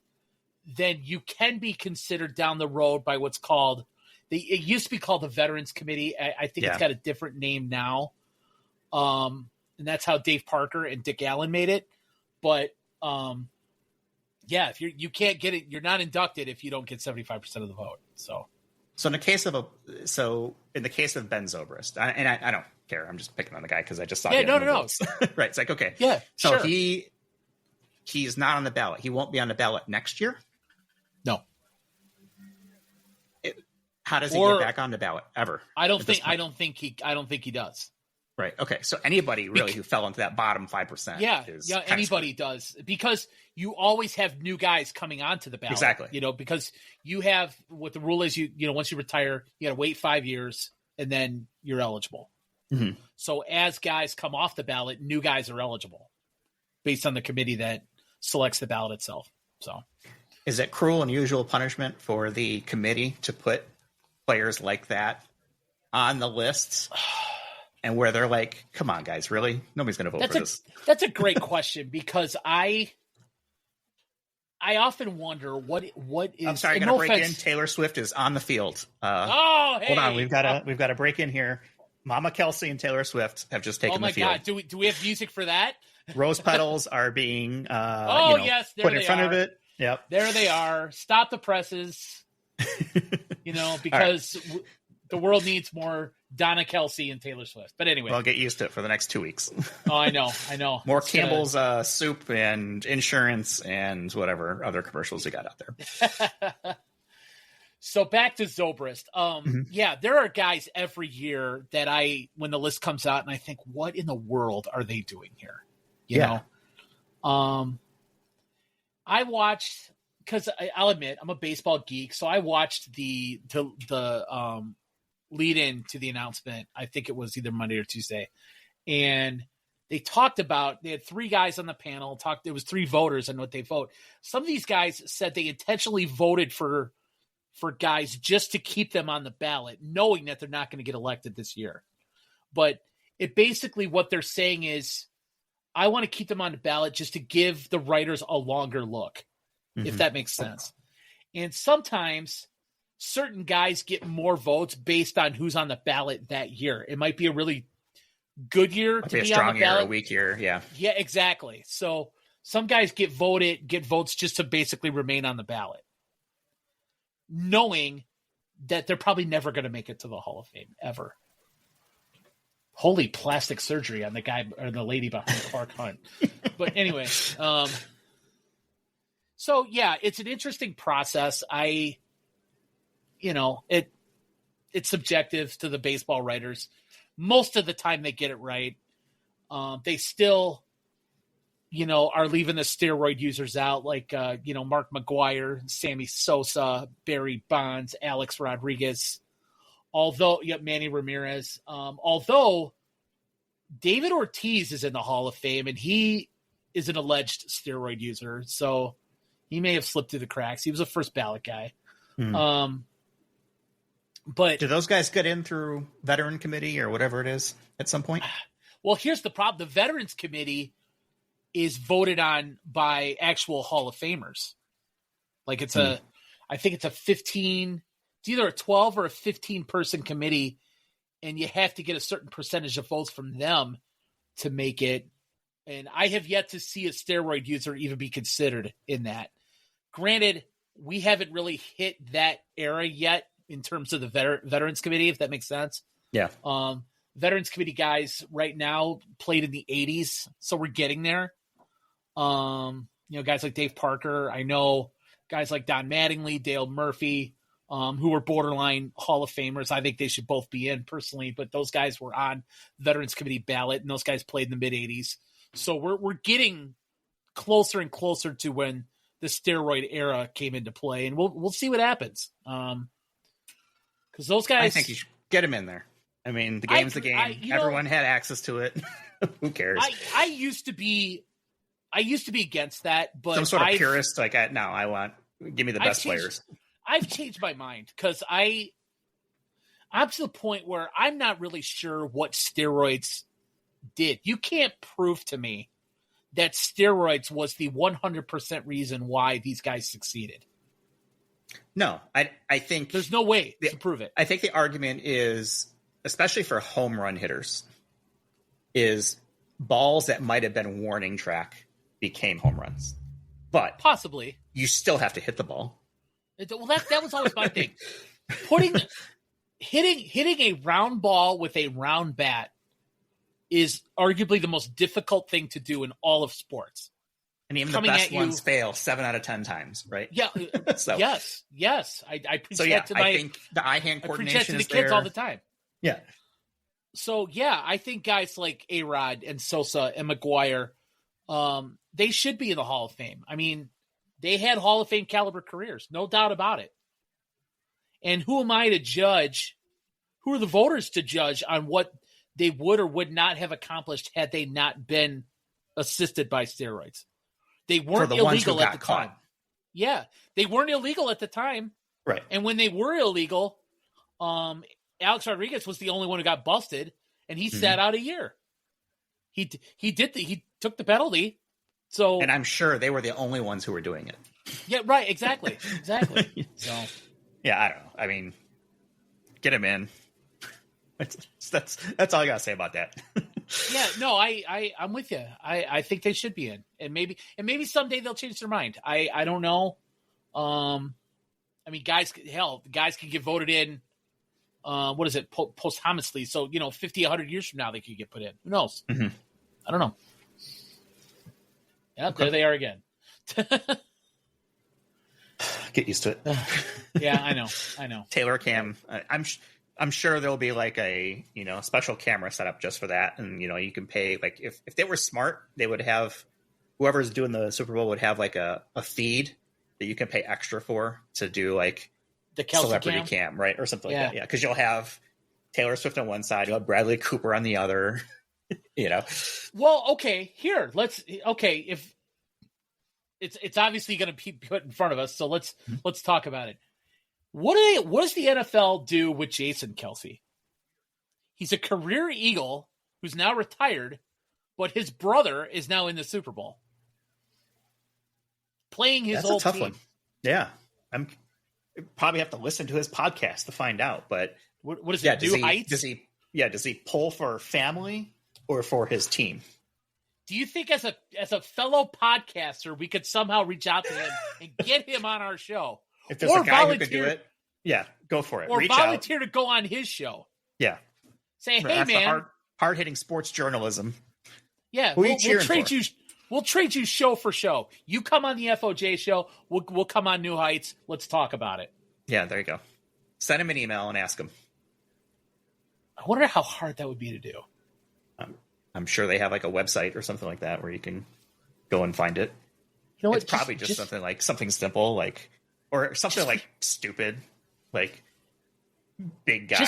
[SPEAKER 2] then you can be considered down the road by what's called it used to be called the Veterans Committee. I think it's got a different name now. And that's how Dave Parker and Dick Allen made it. But if you can't get it, you're not inducted if you don't get 75% of the vote. So
[SPEAKER 1] in the case of Ben Zobrist, and I don't care. I'm just picking on the guy because I just saw.
[SPEAKER 2] No.
[SPEAKER 1] Right. It's like, okay.
[SPEAKER 2] Yeah.
[SPEAKER 1] So
[SPEAKER 2] sure.
[SPEAKER 1] he's not on the ballot. He won't be on the ballot next year.
[SPEAKER 2] No.
[SPEAKER 1] How does he get back on the ballot ever?
[SPEAKER 2] I don't think he does.
[SPEAKER 1] Right. Okay. So anybody really who fell into that bottom 5%.
[SPEAKER 2] Yeah. Anybody does, because you always have new guys coming onto the ballot.
[SPEAKER 1] Exactly.
[SPEAKER 2] Because you have what the rule is. Once you retire, you got to wait 5 years and then you're eligible. Mm-hmm. So as guys come off the ballot, new guys are eligible based on the committee that selects the ballot itself. So,
[SPEAKER 1] is it cruel and unusual punishment for the committee to put players like that on the lists, and where they're like, come on, guys, really? Nobody's going to vote for this.
[SPEAKER 2] That's a great question, because I often wonder what is.
[SPEAKER 1] I'm sorry, I'm going to break in. Taylor Swift is on the field.
[SPEAKER 2] Hey.
[SPEAKER 1] Hold on, we've got to break in here. Mama Kelsey and Taylor Swift have just taken the field.
[SPEAKER 2] Oh my God, do we have music for that?
[SPEAKER 1] Rose petals are being
[SPEAKER 2] yes,
[SPEAKER 1] put in front of it. Yep,
[SPEAKER 2] there they are. Stop the presses. Because the world needs more Donna Kelsey and Taylor Swift. But anyway,
[SPEAKER 1] I'll get used to it for the next 2 weeks.
[SPEAKER 2] Oh, I know.
[SPEAKER 1] More Campbell's soup and insurance and whatever other commercials you got out there.
[SPEAKER 2] So back to Zobrist. Yeah, there are guys every year that when the list comes out and I think, what in the world are they doing here? You know? I watched, because I'll admit I'm a baseball geek, so I watched the lead in to the announcement. I think it was either Monday or Tuesday, and they had 3 guys on the panel. There was 3 voters and what they vote. Some of these guys said they intentionally voted for guys just to keep them on the ballot, knowing that they're not going to get elected this year. But it basically, what they're saying is, I want to keep them on the ballot just to give the writers a longer look, if that makes sense. And sometimes certain guys get more votes based on who's on the ballot that year. It might be a really good year to be on the ballot. A strong year, a weak year, yeah. Yeah, exactly. So some guys get votes just to basically remain on the ballot, knowing that they're probably never going to make it to the Hall of Fame, ever. Holy plastic surgery on the guy or the lady behind Clark Hunt. But anyway, so yeah, it's an interesting process. It's subjective to the baseball writers. Most of the time they get it right. They still, are leaving the steroid users out, like, Mark McGwire, Sammy Sosa, Barry Bonds, Alex Rodriguez, Manny Ramirez. Although David Ortiz is in the Hall of Fame and he is an alleged steroid user, so he may have slipped through the cracks. He was a first ballot guy. But
[SPEAKER 1] do those guys get in through veteran committee or whatever it is at some point?
[SPEAKER 2] Well, here's the problem. The veterans committee is voted on by actual Hall of Famers. Like I think it's a 15, it's either a 12 or a 15 person committee, and you have to get a certain percentage of votes from them to make it. And I have yet to see a steroid user even be considered in that. Granted, we haven't really hit that era yet in terms of the veterans committee, if that makes sense.
[SPEAKER 1] Yeah.
[SPEAKER 2] Veterans committee guys right now played in the 80s, so we're getting there. Guys like Dave Parker. I know guys like Don Mattingly, Dale Murphy, who were borderline Hall of Famers. I think they should both be in personally, but those guys were on Veterans Committee ballot, and those guys played in the mid 80s. So we're getting closer and closer to when the steroid era came into play, and we'll see what happens. Because those guys,
[SPEAKER 1] I think you should get them in there. I mean, the game's the game. Everyone had access to it. Who cares?
[SPEAKER 2] I used to be against that, but
[SPEAKER 1] some sort of purist. Like, give me the best players.
[SPEAKER 2] I've changed my mind because I'm to the point where I'm not really sure what steroids did. You can't prove to me that steroids was the 100% reason why these guys succeeded.
[SPEAKER 1] No, I think
[SPEAKER 2] there's no way to prove it.
[SPEAKER 1] I think the argument is, especially for home run hitters, is balls that might have been warning track became home runs. But
[SPEAKER 2] possibly
[SPEAKER 1] you still have to hit the ball.
[SPEAKER 2] Well, that was always my thing. Hitting a round ball with a round bat is arguably the most difficult thing to do in all of sports.
[SPEAKER 1] And even the best ones fail 7 out of 10 times, right?
[SPEAKER 2] Yeah. So. Yes. I preach that to
[SPEAKER 1] I think the eye-hand coordination is there.
[SPEAKER 2] Kids all the time.
[SPEAKER 1] Yeah.
[SPEAKER 2] So, yeah, I think guys like A-Rod and Sosa and McGwire, they should be in the Hall of Fame. I mean, they had Hall of Fame caliber careers, no doubt about it. And who am I to judge? Who are the voters to judge on what they would or would not have accomplished had they not been assisted by steroids? They weren't illegal at the time. Yeah, they weren't illegal at the time.
[SPEAKER 1] Right.
[SPEAKER 2] And when they were illegal, Alex Rodriguez was the only one who got busted, and he sat out a year. He took the penalty. So,
[SPEAKER 1] and I'm sure they were the only ones who were doing it.
[SPEAKER 2] Yeah, right. Exactly. So,
[SPEAKER 1] yeah, I don't know. I mean, get him in. That's all I gotta say about that.
[SPEAKER 2] Yeah, no, I'm with you. I think they should be in, and maybe someday they'll change their mind. I don't know. I mean, guys can get voted in. What is it, posthumously? So 50, 100 years from now, they could get put in. Who knows? Mm-hmm. I don't know. Yeah, okay. There they are again.
[SPEAKER 1] Get used to it.
[SPEAKER 2] Yeah, I know.
[SPEAKER 1] Taylor cam. I'm sure there'll be like a special camera set up just for that, and you can pay like if they were smart, they would have whoever's doing the Super Bowl would have like a feed that you can pay extra for to do like
[SPEAKER 2] the Kelsey
[SPEAKER 1] celebrity cam, right, or something like that. Yeah, because you'll have Taylor Swift on one side, you'll have Bradley Cooper on the other.
[SPEAKER 2] Well, okay. Here, if it's obviously going to be put in front of us, so let's talk about it. What does the NFL do with Jason Kelsey? He's a career Eagle who's now retired, but his brother is now in the Super Bowl, playing his old
[SPEAKER 1] tough
[SPEAKER 2] team.
[SPEAKER 1] One. Yeah, I'm probably have to listen to his podcast to find out. But
[SPEAKER 2] what is it? New Heights?
[SPEAKER 1] Does he pull for family or for his team?
[SPEAKER 2] Do you think as a fellow podcaster, we could somehow reach out to him and get him on our show?
[SPEAKER 1] If there's a guy who could do it, yeah, go for it.
[SPEAKER 2] Or
[SPEAKER 1] reach
[SPEAKER 2] volunteer
[SPEAKER 1] out.
[SPEAKER 2] To go on his show.
[SPEAKER 1] Yeah.
[SPEAKER 2] Say, hey,
[SPEAKER 1] that's
[SPEAKER 2] man.
[SPEAKER 1] Hard-hitting sports journalism.
[SPEAKER 2] Yeah, we'll trade you. We'll trade you show for show. You come on the FOJ show. We'll come on New Heights. Let's talk about it.
[SPEAKER 1] Yeah, there you go. Send him an email and ask him.
[SPEAKER 2] I wonder how hard that would be to do.
[SPEAKER 1] I'm sure they have like a website or something like that where you can go and find it. You know what? It's probably just something simple, like, or something like stupid, like big guy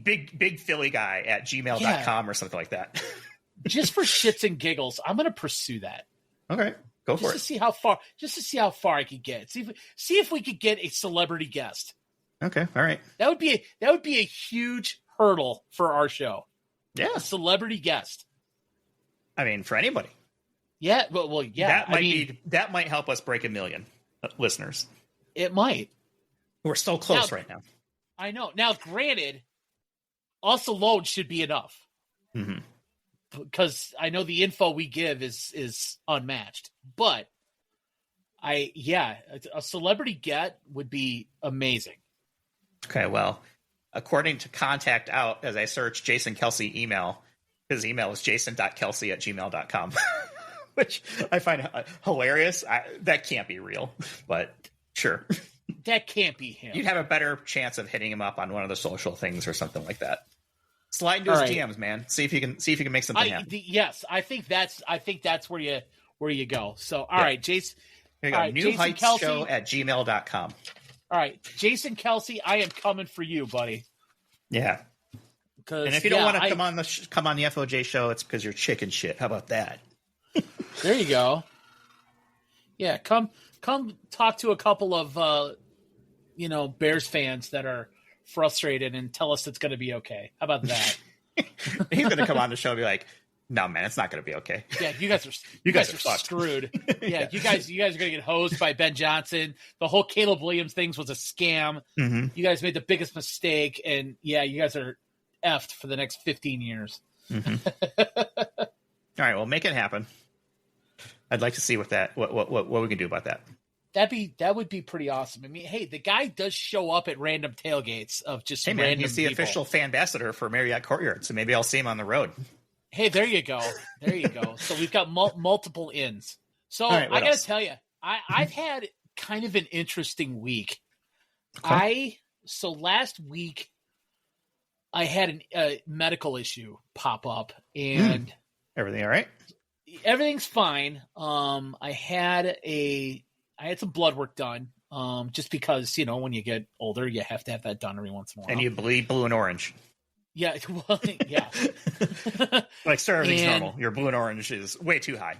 [SPEAKER 1] big Philly guy at gmail.com or something like that.
[SPEAKER 2] Just for shits and giggles, I'm going to pursue that.
[SPEAKER 1] Okay, go for it.
[SPEAKER 2] Just to see how far I could get. See if we could get a celebrity guest.
[SPEAKER 1] Okay, all right.
[SPEAKER 2] That would be a huge hurdle for our show.
[SPEAKER 1] Yeah,
[SPEAKER 2] a celebrity guest.
[SPEAKER 1] I mean, for anybody.
[SPEAKER 2] Yeah, well, yeah.
[SPEAKER 1] That might help us break 1 million listeners.
[SPEAKER 2] It might.
[SPEAKER 1] We're so close right now.
[SPEAKER 2] I know. Now, granted, us alone should be enough.
[SPEAKER 1] Mm-hmm.
[SPEAKER 2] Because I know the info we give is unmatched. But a celebrity get would be amazing.
[SPEAKER 1] Okay, well, according to Contact Out, as I search Jason Kelsey email, his email is jason.kelsey@gmail.com, which I find hilarious. That can't be real, but sure.
[SPEAKER 2] That can't be him.
[SPEAKER 1] You'd have a better chance of hitting him up on one of the social things or something like that. Slide into his DMs, man. See if you can make something happen.
[SPEAKER 2] Yes, I think that's where you go. So, all right, Jason.
[SPEAKER 1] Here you go. New Heights Show at gmail.com.
[SPEAKER 2] All right, Jason Kelsey, I am coming for you, buddy.
[SPEAKER 1] Yeah. And if you don't want to come on the FOJ show, it's because you're chicken shit. How about that?
[SPEAKER 2] There you go. Yeah, come talk to a couple of Bears fans that are frustrated and tell us it's going to be okay. How about that?
[SPEAKER 1] He's going to come on the show and be like, "No, man, it's not going to be okay."
[SPEAKER 2] Yeah, you guys are screwed. Yeah, you guys are going to get hosed by Ben Johnson. The whole Caleb Williams things was a scam.
[SPEAKER 1] Mm-hmm.
[SPEAKER 2] You guys made the biggest mistake, and yeah, you guys are effed for the next 15 years.
[SPEAKER 1] Mm-hmm. All right, well, make it happen. I'd like to see what we can do about that.
[SPEAKER 2] That would be pretty awesome. I mean, hey, the guy does show up at random tailgates of just random people.
[SPEAKER 1] He's the official fan ambassador for Marriott Courtyard, so maybe I'll see him on the road.
[SPEAKER 2] Hey, there you go. So we've got multiple ins. So right, I got to tell you, I've had kind of an interesting week. Okay. So last week I had a medical issue pop up, and
[SPEAKER 1] everything all right?
[SPEAKER 2] Everything's fine. I had some blood work done. Just because, when you get older, you have to have that done every once in a while.
[SPEAKER 1] And you bleed blue and orange.
[SPEAKER 2] Yeah, well, yeah.
[SPEAKER 1] Like, sir, everything's normal. Your blue and orange is way too high.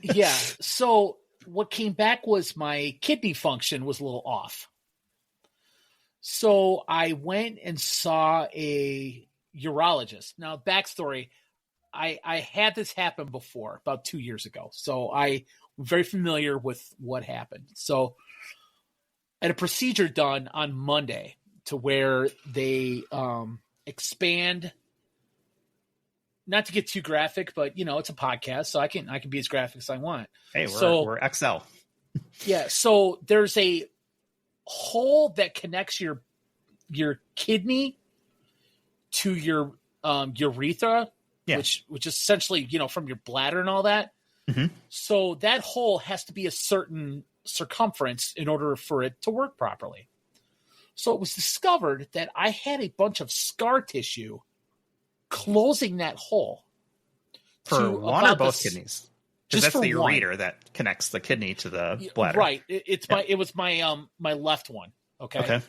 [SPEAKER 2] Yeah. So what came back was my kidney function was a little off. So I went and saw a urologist. Now, backstory, I had this happen before, about 2 years ago. So I'm very familiar with what happened. So I had a procedure done on Monday to where they expand, not to get too graphic, but it's a podcast, so I can be as graphic as I want.
[SPEAKER 1] Hey, we're XL.
[SPEAKER 2] Yeah, so there's a hole that connects your kidney to your urethra, which is essentially from your bladder and all that.
[SPEAKER 1] Mm-hmm.
[SPEAKER 2] So that hole has to be a certain circumference in order for it to work properly. So it was discovered that I had a bunch of scar tissue closing that hole.
[SPEAKER 1] For one or both kidneys? Because that's the ureter that connects the kidney to the bladder.
[SPEAKER 2] Right. It was my left one. Okay.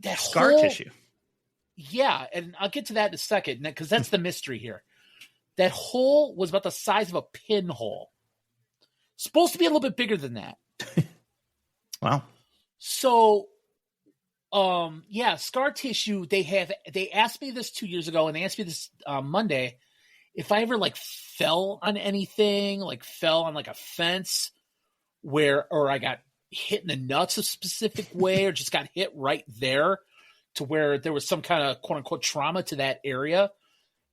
[SPEAKER 2] That
[SPEAKER 1] scar tissue.
[SPEAKER 2] Yeah, and I'll get to that in a second because that's the mystery here. That hole was about the size of a pinhole. Supposed to be a little bit bigger than that.
[SPEAKER 1] Wow.
[SPEAKER 2] So, scar tissue. They asked me this 2 years ago, and they asked me this Monday if I ever like fell on anything, like fell on like a fence, or I got hit in the nuts a specific way, or just got hit right there to where there was some kind of quote unquote trauma to that area.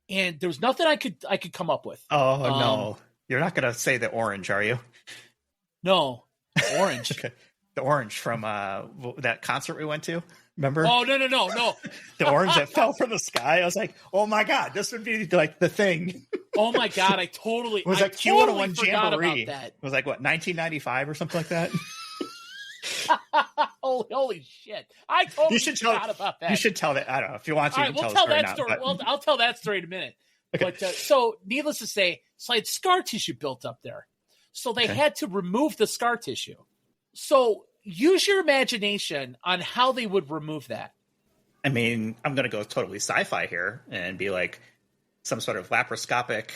[SPEAKER 2] And there was nothing I could come up with.
[SPEAKER 1] Oh no. You're not going to say the orange, are you?
[SPEAKER 2] No. Orange.
[SPEAKER 1] Okay. The orange from that concert we went to. Remember?
[SPEAKER 2] Oh, no.
[SPEAKER 1] The orange that fell from the sky. I was like, oh my God, this would be like the thing.
[SPEAKER 2] Oh my God, I totally
[SPEAKER 1] it was like Q101 Jamboree.
[SPEAKER 2] About that.
[SPEAKER 1] It was like, what, 1995 or something like that?
[SPEAKER 2] Holy shit. I totally forgot about that.
[SPEAKER 1] You should tell that. I don't know. If you want to,
[SPEAKER 2] all right, we'll tell that story. Well, I'll tell that story in a minute. Okay. But so, needless to say, I had scar tissue built up there. So they had to remove the scar tissue. So use your imagination on how they would remove that.
[SPEAKER 1] I mean, I'm going to go totally sci-fi here and be like some sort of laparoscopic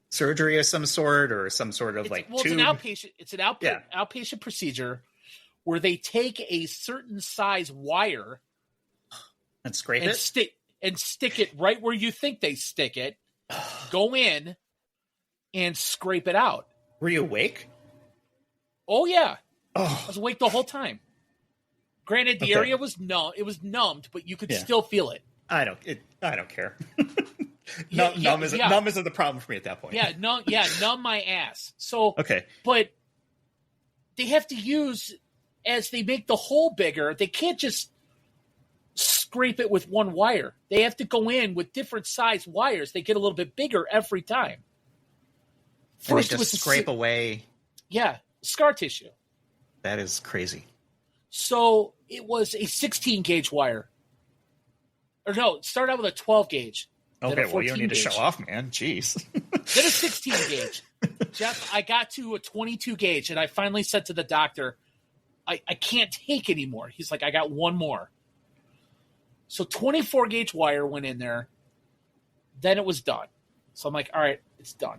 [SPEAKER 1] surgery of some sort, or some sort of tube.
[SPEAKER 2] It's an outpatient. It's an outpatient procedure where they take a certain size wire
[SPEAKER 1] and scrape
[SPEAKER 2] it, stick it right where you think they stick it. Go in and scrape it out.
[SPEAKER 1] Were you awake?
[SPEAKER 2] Oh yeah.
[SPEAKER 1] Oh.
[SPEAKER 2] I was awake the whole time. Granted, the area was numb. It was numbed, but you could still feel it.
[SPEAKER 1] I don't care. Numb isn't the problem for me at that point.
[SPEAKER 2] Numb my ass. So but they have to use, as they make the hole bigger, they can't just scrape it with one wire. They have to go in with different size wires. They get a little bit bigger every time.
[SPEAKER 1] First, they just scrape away.
[SPEAKER 2] Yeah, scar tissue.
[SPEAKER 1] That is crazy.
[SPEAKER 2] So it was a 16 gauge wire. Or no, it started out with a 12 gauge.
[SPEAKER 1] Okay, well, you don't need to show off, man. Jeez.
[SPEAKER 2] Then a 16 gauge. Jeff, I got to a 22 gauge, and I finally said to the doctor, I can't take anymore. He's like, I got one more. So 24 gauge wire went in there. Then it was done. So I'm like, all right, it's done.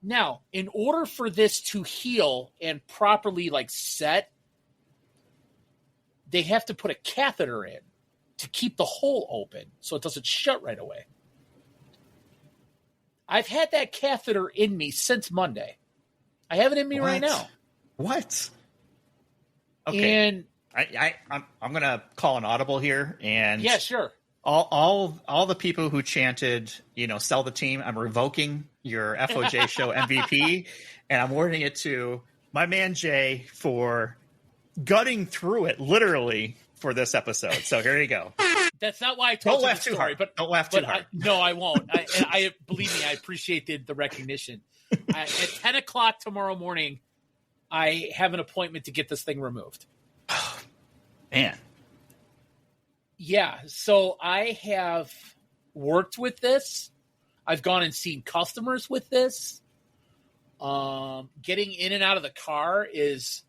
[SPEAKER 2] Now, in order for this to heal and properly set, they have to put a catheter in to keep the hole open so it doesn't shut right away. I've had that catheter in me since Monday. I have it in me right now.
[SPEAKER 1] What? Okay.
[SPEAKER 2] And
[SPEAKER 1] I'm going to call an audible here. And
[SPEAKER 2] yeah, sure.
[SPEAKER 1] All the people who chanted, sell the team, I'm revoking your FOJ show MVP, and I'm awarding it to my man Jay for gutting through it literally for this episode. So here you go.
[SPEAKER 2] That's not why I told you the story,
[SPEAKER 1] hard.
[SPEAKER 2] But
[SPEAKER 1] don't laugh too hard.
[SPEAKER 2] No, I won't. I believe me, I appreciate the recognition. At 10 o'clock tomorrow morning, I have an appointment to get this thing removed.
[SPEAKER 1] Man.
[SPEAKER 2] Yeah, so I have worked with this. I've gone and seen customers with this. Getting in and out of the car is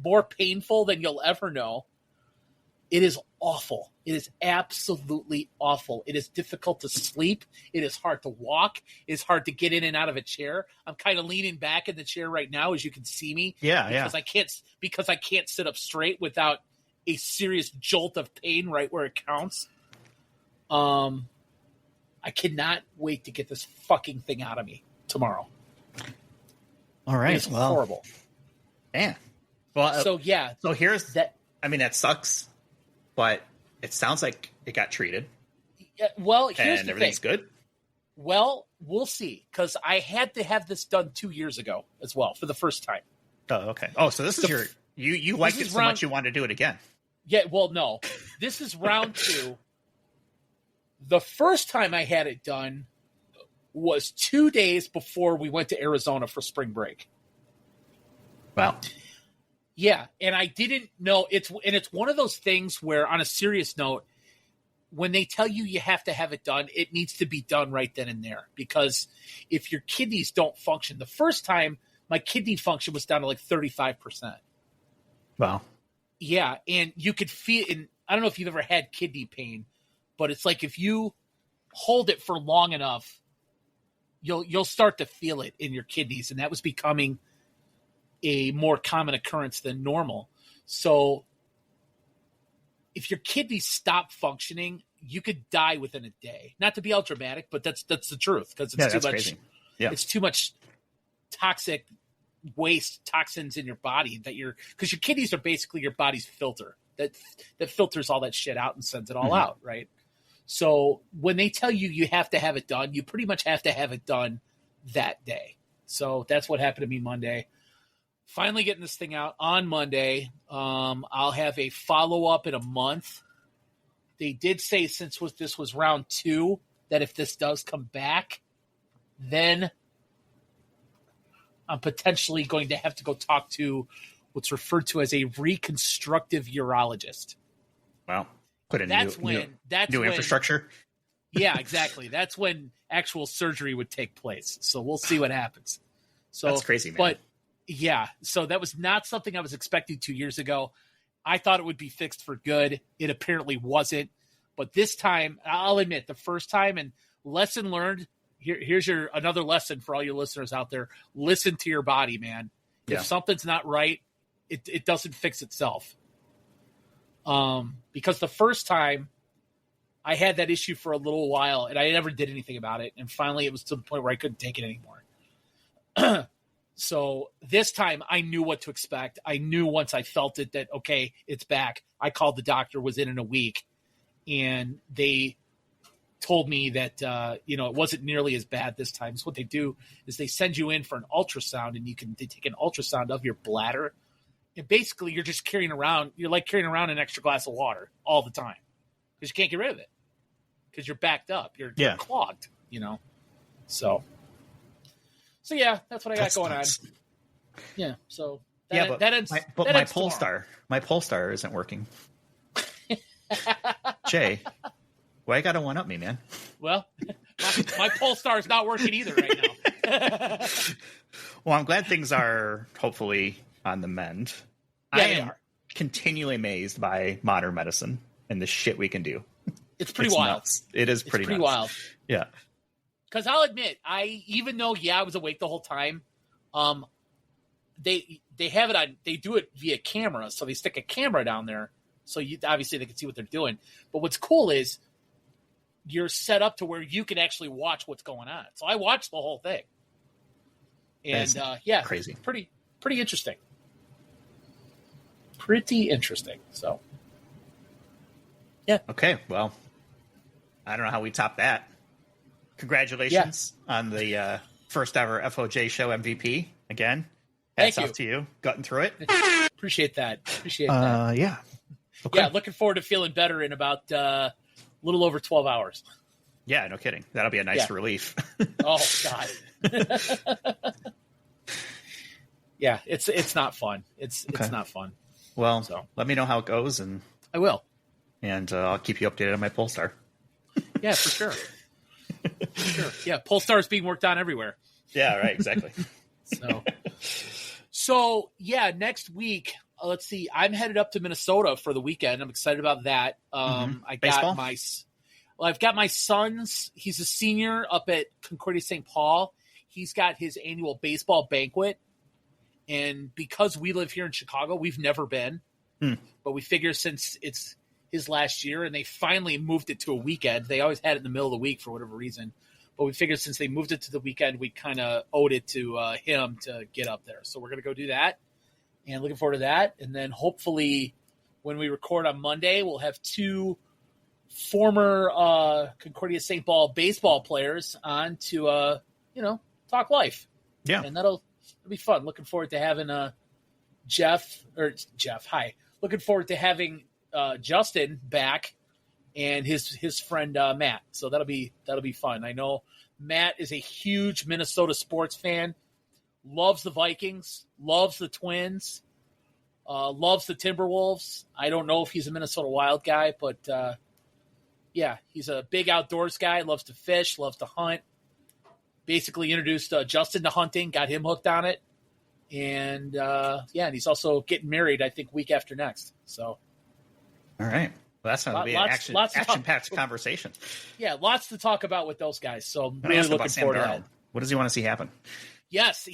[SPEAKER 2] more painful than you'll ever know. It is awful. It is absolutely awful. It is difficult to sleep. It is hard to walk. It is hard to get in and out of a chair. I'm kind of leaning back in the chair right now, as you can see me.
[SPEAKER 1] Yeah.
[SPEAKER 2] Because I can't sit up straight without a serious jolt of pain right where it counts. I cannot wait to get this fucking thing out of me tomorrow.
[SPEAKER 1] All right.
[SPEAKER 2] It's horrible.
[SPEAKER 1] Man. Well,
[SPEAKER 2] So
[SPEAKER 1] here's that. I mean, that sucks, but it sounds like it got treated.
[SPEAKER 2] Yeah, well, here's
[SPEAKER 1] and
[SPEAKER 2] the
[SPEAKER 1] everything's
[SPEAKER 2] thing.
[SPEAKER 1] good.
[SPEAKER 2] Well, we'll see, because I had to have this done 2 years ago as well for the first time.
[SPEAKER 1] Oh, okay. Oh, so this is you liked it so much you wanted to do it again.
[SPEAKER 2] Yeah, well, no. This is round 2. The first time I had it done was 2 days before we went to Arizona for spring break.
[SPEAKER 1] Wow.
[SPEAKER 2] Yeah, and I didn't know it's one of those things where, on a serious note, when they tell you you have to have it done, it needs to be done right then and there, because if your kidneys don't function, the first time my kidney function was down to like 35%.
[SPEAKER 1] Wow.
[SPEAKER 2] Yeah, and you could feel, and I don't know if you've ever had kidney pain, but it's like if you hold it for long enough, you'll start to feel it in your kidneys, and that was becoming a more common occurrence than normal. So if your kidneys stop functioning, you could die within a day. Not to be all dramatic, but that's the truth, because it's too much. Crazy. Yeah. It's too much toxic waste, toxins in your body because your kidneys are basically your body's filter that filters all that shit out and sends it all out, right? So when they tell you you have to have it done, you pretty much have to have it done that day. So that's what happened to me Monday. Finally getting this thing out on Monday. I'll have a follow-up in a month. They did say, since this was round 2, that if this does come back, then I'm potentially going to have to go talk to what's referred to as a reconstructive urologist.
[SPEAKER 1] Wow. Put in new infrastructure.
[SPEAKER 2] Yeah, exactly. That's when actual surgery would take place. So we'll see what happens. So
[SPEAKER 1] that's crazy, man.
[SPEAKER 2] But yeah, so that was not something I was expecting 2 years ago. I thought it would be fixed for good. It apparently wasn't. But this time, I'll admit, the first time, and lesson learned, here's another lesson for all your listeners out there. Listen to your body, man. Yeah. If something's not right, it doesn't fix itself. Because the first time, I had that issue for a little while, and I never did anything about it. And finally, it was to the point where I couldn't take it anymore. So this time I knew what to expect. I knew once I felt it that, okay, it's back. I called the doctor, was in a week, and they told me that, it wasn't nearly as bad this time. So what they do is they send you in for an ultrasound, and they take an ultrasound of your bladder. And basically you're like carrying around an extra glass of water all the time, because you can't get rid of it because you're backed up. You're clogged, So yeah, that's what I got going on. Yeah, so
[SPEAKER 1] my Polestar isn't working. Jay, why you gotta one up me, man?
[SPEAKER 2] Well, my Polestar is not working either right now.
[SPEAKER 1] Well, I'm glad things are hopefully on the mend.
[SPEAKER 2] Yeah,
[SPEAKER 1] I am continually amazed by modern medicine and the shit we can do.
[SPEAKER 2] It's pretty wild.
[SPEAKER 1] Nuts. It is pretty
[SPEAKER 2] wild.
[SPEAKER 1] Yeah.
[SPEAKER 2] Because I'll admit, even though I was awake the whole time, they have it on. They do it via camera, so they stick a camera down there, so obviously they can see what they're doing. But what's cool is you're set up to where you can actually watch what's going on. So I watched the whole thing, and
[SPEAKER 1] crazy,
[SPEAKER 2] pretty interesting, pretty interesting. So yeah,
[SPEAKER 1] okay, well, I don't know how we top that. Congratulations on the first ever FOJ show MVP. Again, hats off to you. Gotten through it.
[SPEAKER 2] Appreciate that.
[SPEAKER 1] Yeah.
[SPEAKER 2] Okay. Yeah, looking forward to feeling better in about a little over 12 hours.
[SPEAKER 1] Yeah, no kidding. That'll be a nice relief.
[SPEAKER 2] Oh, God. Yeah, it's not fun. It's not fun.
[SPEAKER 1] Well, let me know how it goes. And
[SPEAKER 2] I will.
[SPEAKER 1] And I'll keep you updated on my Polestar.
[SPEAKER 2] Yeah, for sure. Sure. Yeah, Polestar is being worked on everywhere.
[SPEAKER 1] Yeah, right, exactly.
[SPEAKER 2] So yeah, next week, let's see. I'm headed up to Minnesota for the weekend. I'm excited about that. I've got my son's. He's a senior up at Concordia St. Paul. He's got his annual baseball banquet, and because we live here in Chicago, we've never been. But we figure since it's his last year, and they finally moved it to a weekend. They always had it in the middle of the week for whatever reason. But we figured since they moved it to the weekend, we kind of owed it to him to get up there. So we're going to go do that, and looking forward to that. And then hopefully when we record on Monday, we'll have 2 former Concordia St. Paul baseball players on to, talk life.
[SPEAKER 1] Yeah.
[SPEAKER 2] And it'll be fun. Looking forward to having Jeff. Hi. Looking forward to having Justin back and his friend Matt. So that'll be fun. I know Matt is a huge Minnesota sports fan. loves the Vikings, loves the Twins, loves the Timberwolves. I don't know if he's a Minnesota Wild guy, but yeah, he's a big outdoors guy, loves to fish, loves to hunt. Basically introduced Justin to hunting, got him hooked on it. And, and he's also getting married, I think, week after next. So,
[SPEAKER 1] all right. Well, that's going to be an action-packed conversation.
[SPEAKER 2] Yeah, lots to talk about with those guys. So I'm really looking forward to that.
[SPEAKER 1] What does he want to see happen?
[SPEAKER 2] Yes, that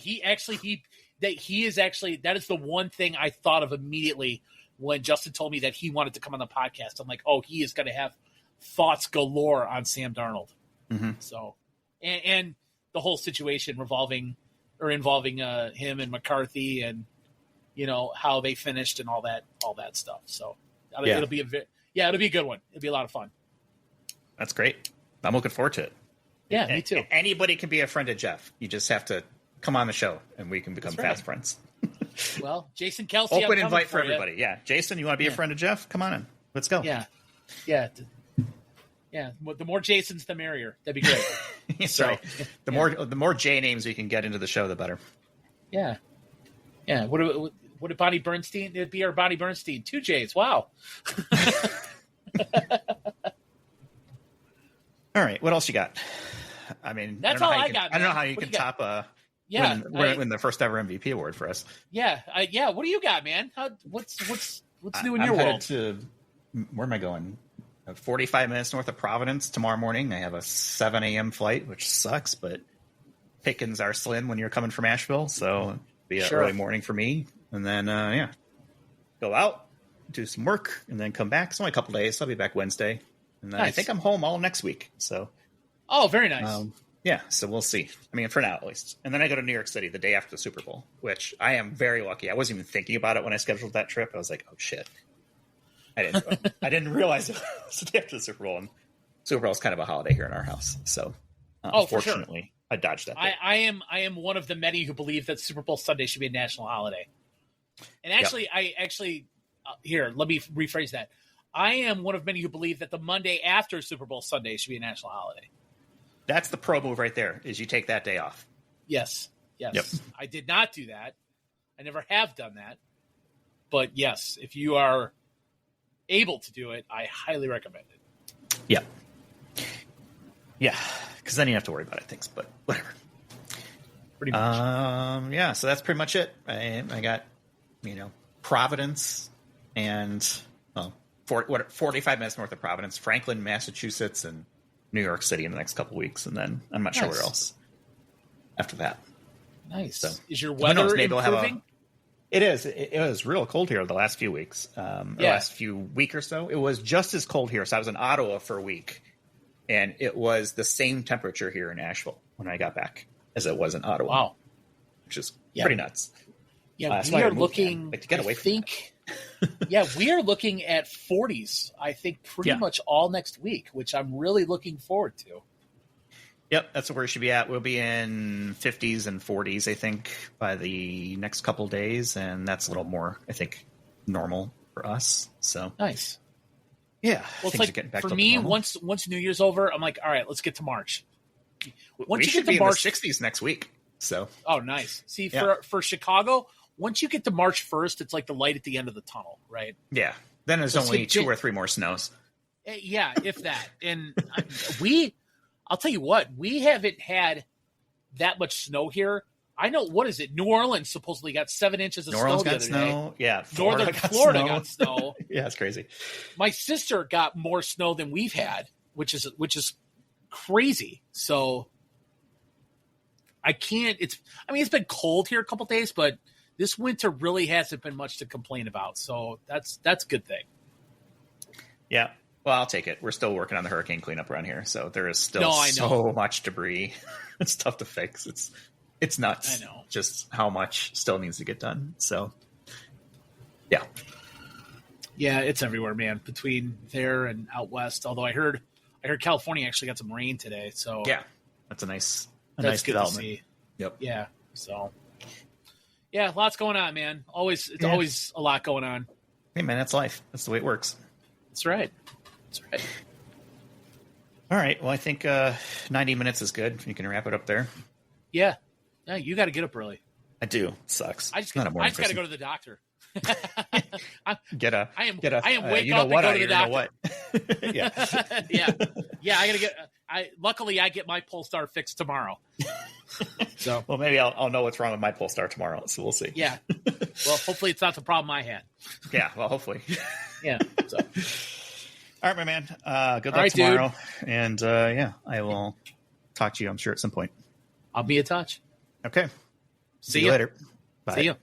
[SPEAKER 2] is the one thing I thought of immediately when Justin told me that he wanted to come on the podcast. I'm like, oh, he is going to have thoughts galore on Sam Darnold.
[SPEAKER 1] Mm-hmm.
[SPEAKER 2] So, and the whole situation involving him and McCarthy, and how they finished and all that stuff. So it'll be a good one. It'll be a lot of fun.
[SPEAKER 1] That's great. I'm looking forward to it.
[SPEAKER 2] Yeah, me too.
[SPEAKER 1] Anybody can be a friend of Jeff. You just have to come on the show, and we can become fast friends.
[SPEAKER 2] Well, Jason Kelsey,
[SPEAKER 1] open invite for everybody. Yeah, Jason, you want to be a friend of Jeff? Come on in. Let's go.
[SPEAKER 2] Yeah. The more Jasons, the merrier. That'd be great.
[SPEAKER 1] That's right. The more J names we can get into the show, the better.
[SPEAKER 2] Yeah. Yeah. What did Bonnie Bernstein? It'd be our Bonnie Bernstein. 2 J's. Wow.
[SPEAKER 1] All right. What else you got? I mean,
[SPEAKER 2] that's all I got.
[SPEAKER 1] I don't know how you can top win the first ever MVP award for us.
[SPEAKER 2] Yeah. What do you got, man? What's new in your world?
[SPEAKER 1] Where am I going? 45 minutes north of Providence tomorrow morning. I have a 7 a.m. flight, which sucks, but pickings are slim when you're coming from Asheville, so it'll be an early morning for me. And then, go out, do some work, and then come back. It's only a couple days, so I'll be back Wednesday. And then I think I'm home all next week. So,
[SPEAKER 2] very nice.
[SPEAKER 1] So we'll see. I mean, for now at least. And then I go to New York City the day after the Super Bowl, which I am very lucky. I wasn't even thinking about it when I scheduled that trip. I was like, oh, shit. I didn't realize it was the day after the Super Bowl. And Super Bowl is kind of a holiday here in our house. So, fortunately, sure. I dodged that.
[SPEAKER 2] I am one of the many who believe that Super Bowl Sunday should be a national holiday. And actually, here, let me rephrase that. I am one of many who believe that the Monday after Super Bowl Sunday should be a national holiday.
[SPEAKER 1] That's the pro move right there, is you take that day off.
[SPEAKER 2] Yes. Yep. I did not do that. I never have done that. But yes, if you are able to do it, I highly recommend it.
[SPEAKER 1] Yeah, because then you have to worry about things, but whatever.
[SPEAKER 2] Pretty much.
[SPEAKER 1] So that's pretty much it. I got, Providence and 45 minutes north of Providence, Franklin, Massachusetts, and New York City in the next couple weeks, and then I'm not sure where else after that.
[SPEAKER 2] Nice.
[SPEAKER 1] So,
[SPEAKER 2] is your weather improving?
[SPEAKER 1] It is. It was real cold here the last few weeks. The last few week or so. It was just as cold here. So I was in Ottawa for a week, and it was the same temperature here in Asheville when I got back as it was in Ottawa.
[SPEAKER 2] Wow.
[SPEAKER 1] Which is pretty nuts.
[SPEAKER 2] Yeah, we are looking, to get away from we are looking at 40s, I think, pretty much all next week, which I'm really looking forward to.
[SPEAKER 1] Yep, that's where we should be at. We'll be in 50s and 40s, I think, by the next couple days, and that's a little more, I think, normal for us. So
[SPEAKER 2] nice.
[SPEAKER 1] Yeah,
[SPEAKER 2] well, it's like for me, once New Year's over, I'm like, all right, let's get to March.
[SPEAKER 1] Once you get to March, in the 60s next week. So
[SPEAKER 2] nice. See, for Chicago, once you get to March 1st, it's like the light at the end of the tunnel, right?
[SPEAKER 1] Yeah. Then there's only 2 or 3 more snows.
[SPEAKER 2] Yeah, if that. And I'll tell you what, we haven't had that much snow here. I know, what is it? New Orleans supposedly got 7 inches of snow the other day.
[SPEAKER 1] Yeah.
[SPEAKER 2] Northern Florida got snow.
[SPEAKER 1] Yeah, it's crazy.
[SPEAKER 2] My sister got more snow than we've had, which is crazy. So it's been cold here a couple days, but this winter really hasn't been much to complain about. So that's a good thing.
[SPEAKER 1] Yeah. Well, I'll take it. We're still working on the hurricane cleanup around here, so there is still so much debris. It's tough to fix. It's nuts.
[SPEAKER 2] I know.
[SPEAKER 1] Just how much still needs to get done. So, yeah.
[SPEAKER 2] Yeah, it's everywhere, man, between there and out west. Although I heard California actually got some rain today. So
[SPEAKER 1] yeah, that's a nice
[SPEAKER 2] good
[SPEAKER 1] development.
[SPEAKER 2] To see.
[SPEAKER 1] Yep.
[SPEAKER 2] Yeah. So yeah, lots going on, man. Always a lot going on.
[SPEAKER 1] Hey, man, that's life. That's the way it works.
[SPEAKER 2] That's right.
[SPEAKER 1] All right. Well, I think 90 minutes is good. You can wrap it up there.
[SPEAKER 2] Yeah. Yeah, you got to get up early.
[SPEAKER 1] I do. Sucks.
[SPEAKER 2] I just
[SPEAKER 1] got
[SPEAKER 2] to go to the doctor.
[SPEAKER 1] I am
[SPEAKER 2] wake up and go to the doctor.
[SPEAKER 1] Yeah.
[SPEAKER 2] Yeah. I gotta get. Luckily I get my Polestar fixed tomorrow. So
[SPEAKER 1] well, maybe I'll know what's wrong with my Polestar tomorrow. So we'll see.
[SPEAKER 2] Yeah. Well, hopefully it's not the problem I had.
[SPEAKER 1] Yeah. Well, hopefully.
[SPEAKER 2] Yeah. So.
[SPEAKER 1] All right, my man. Good luck tomorrow. Dude. And I will talk to you, I'm sure, at some point.
[SPEAKER 2] I'll be in touch.
[SPEAKER 1] Okay. See you later. Bye.
[SPEAKER 2] See you.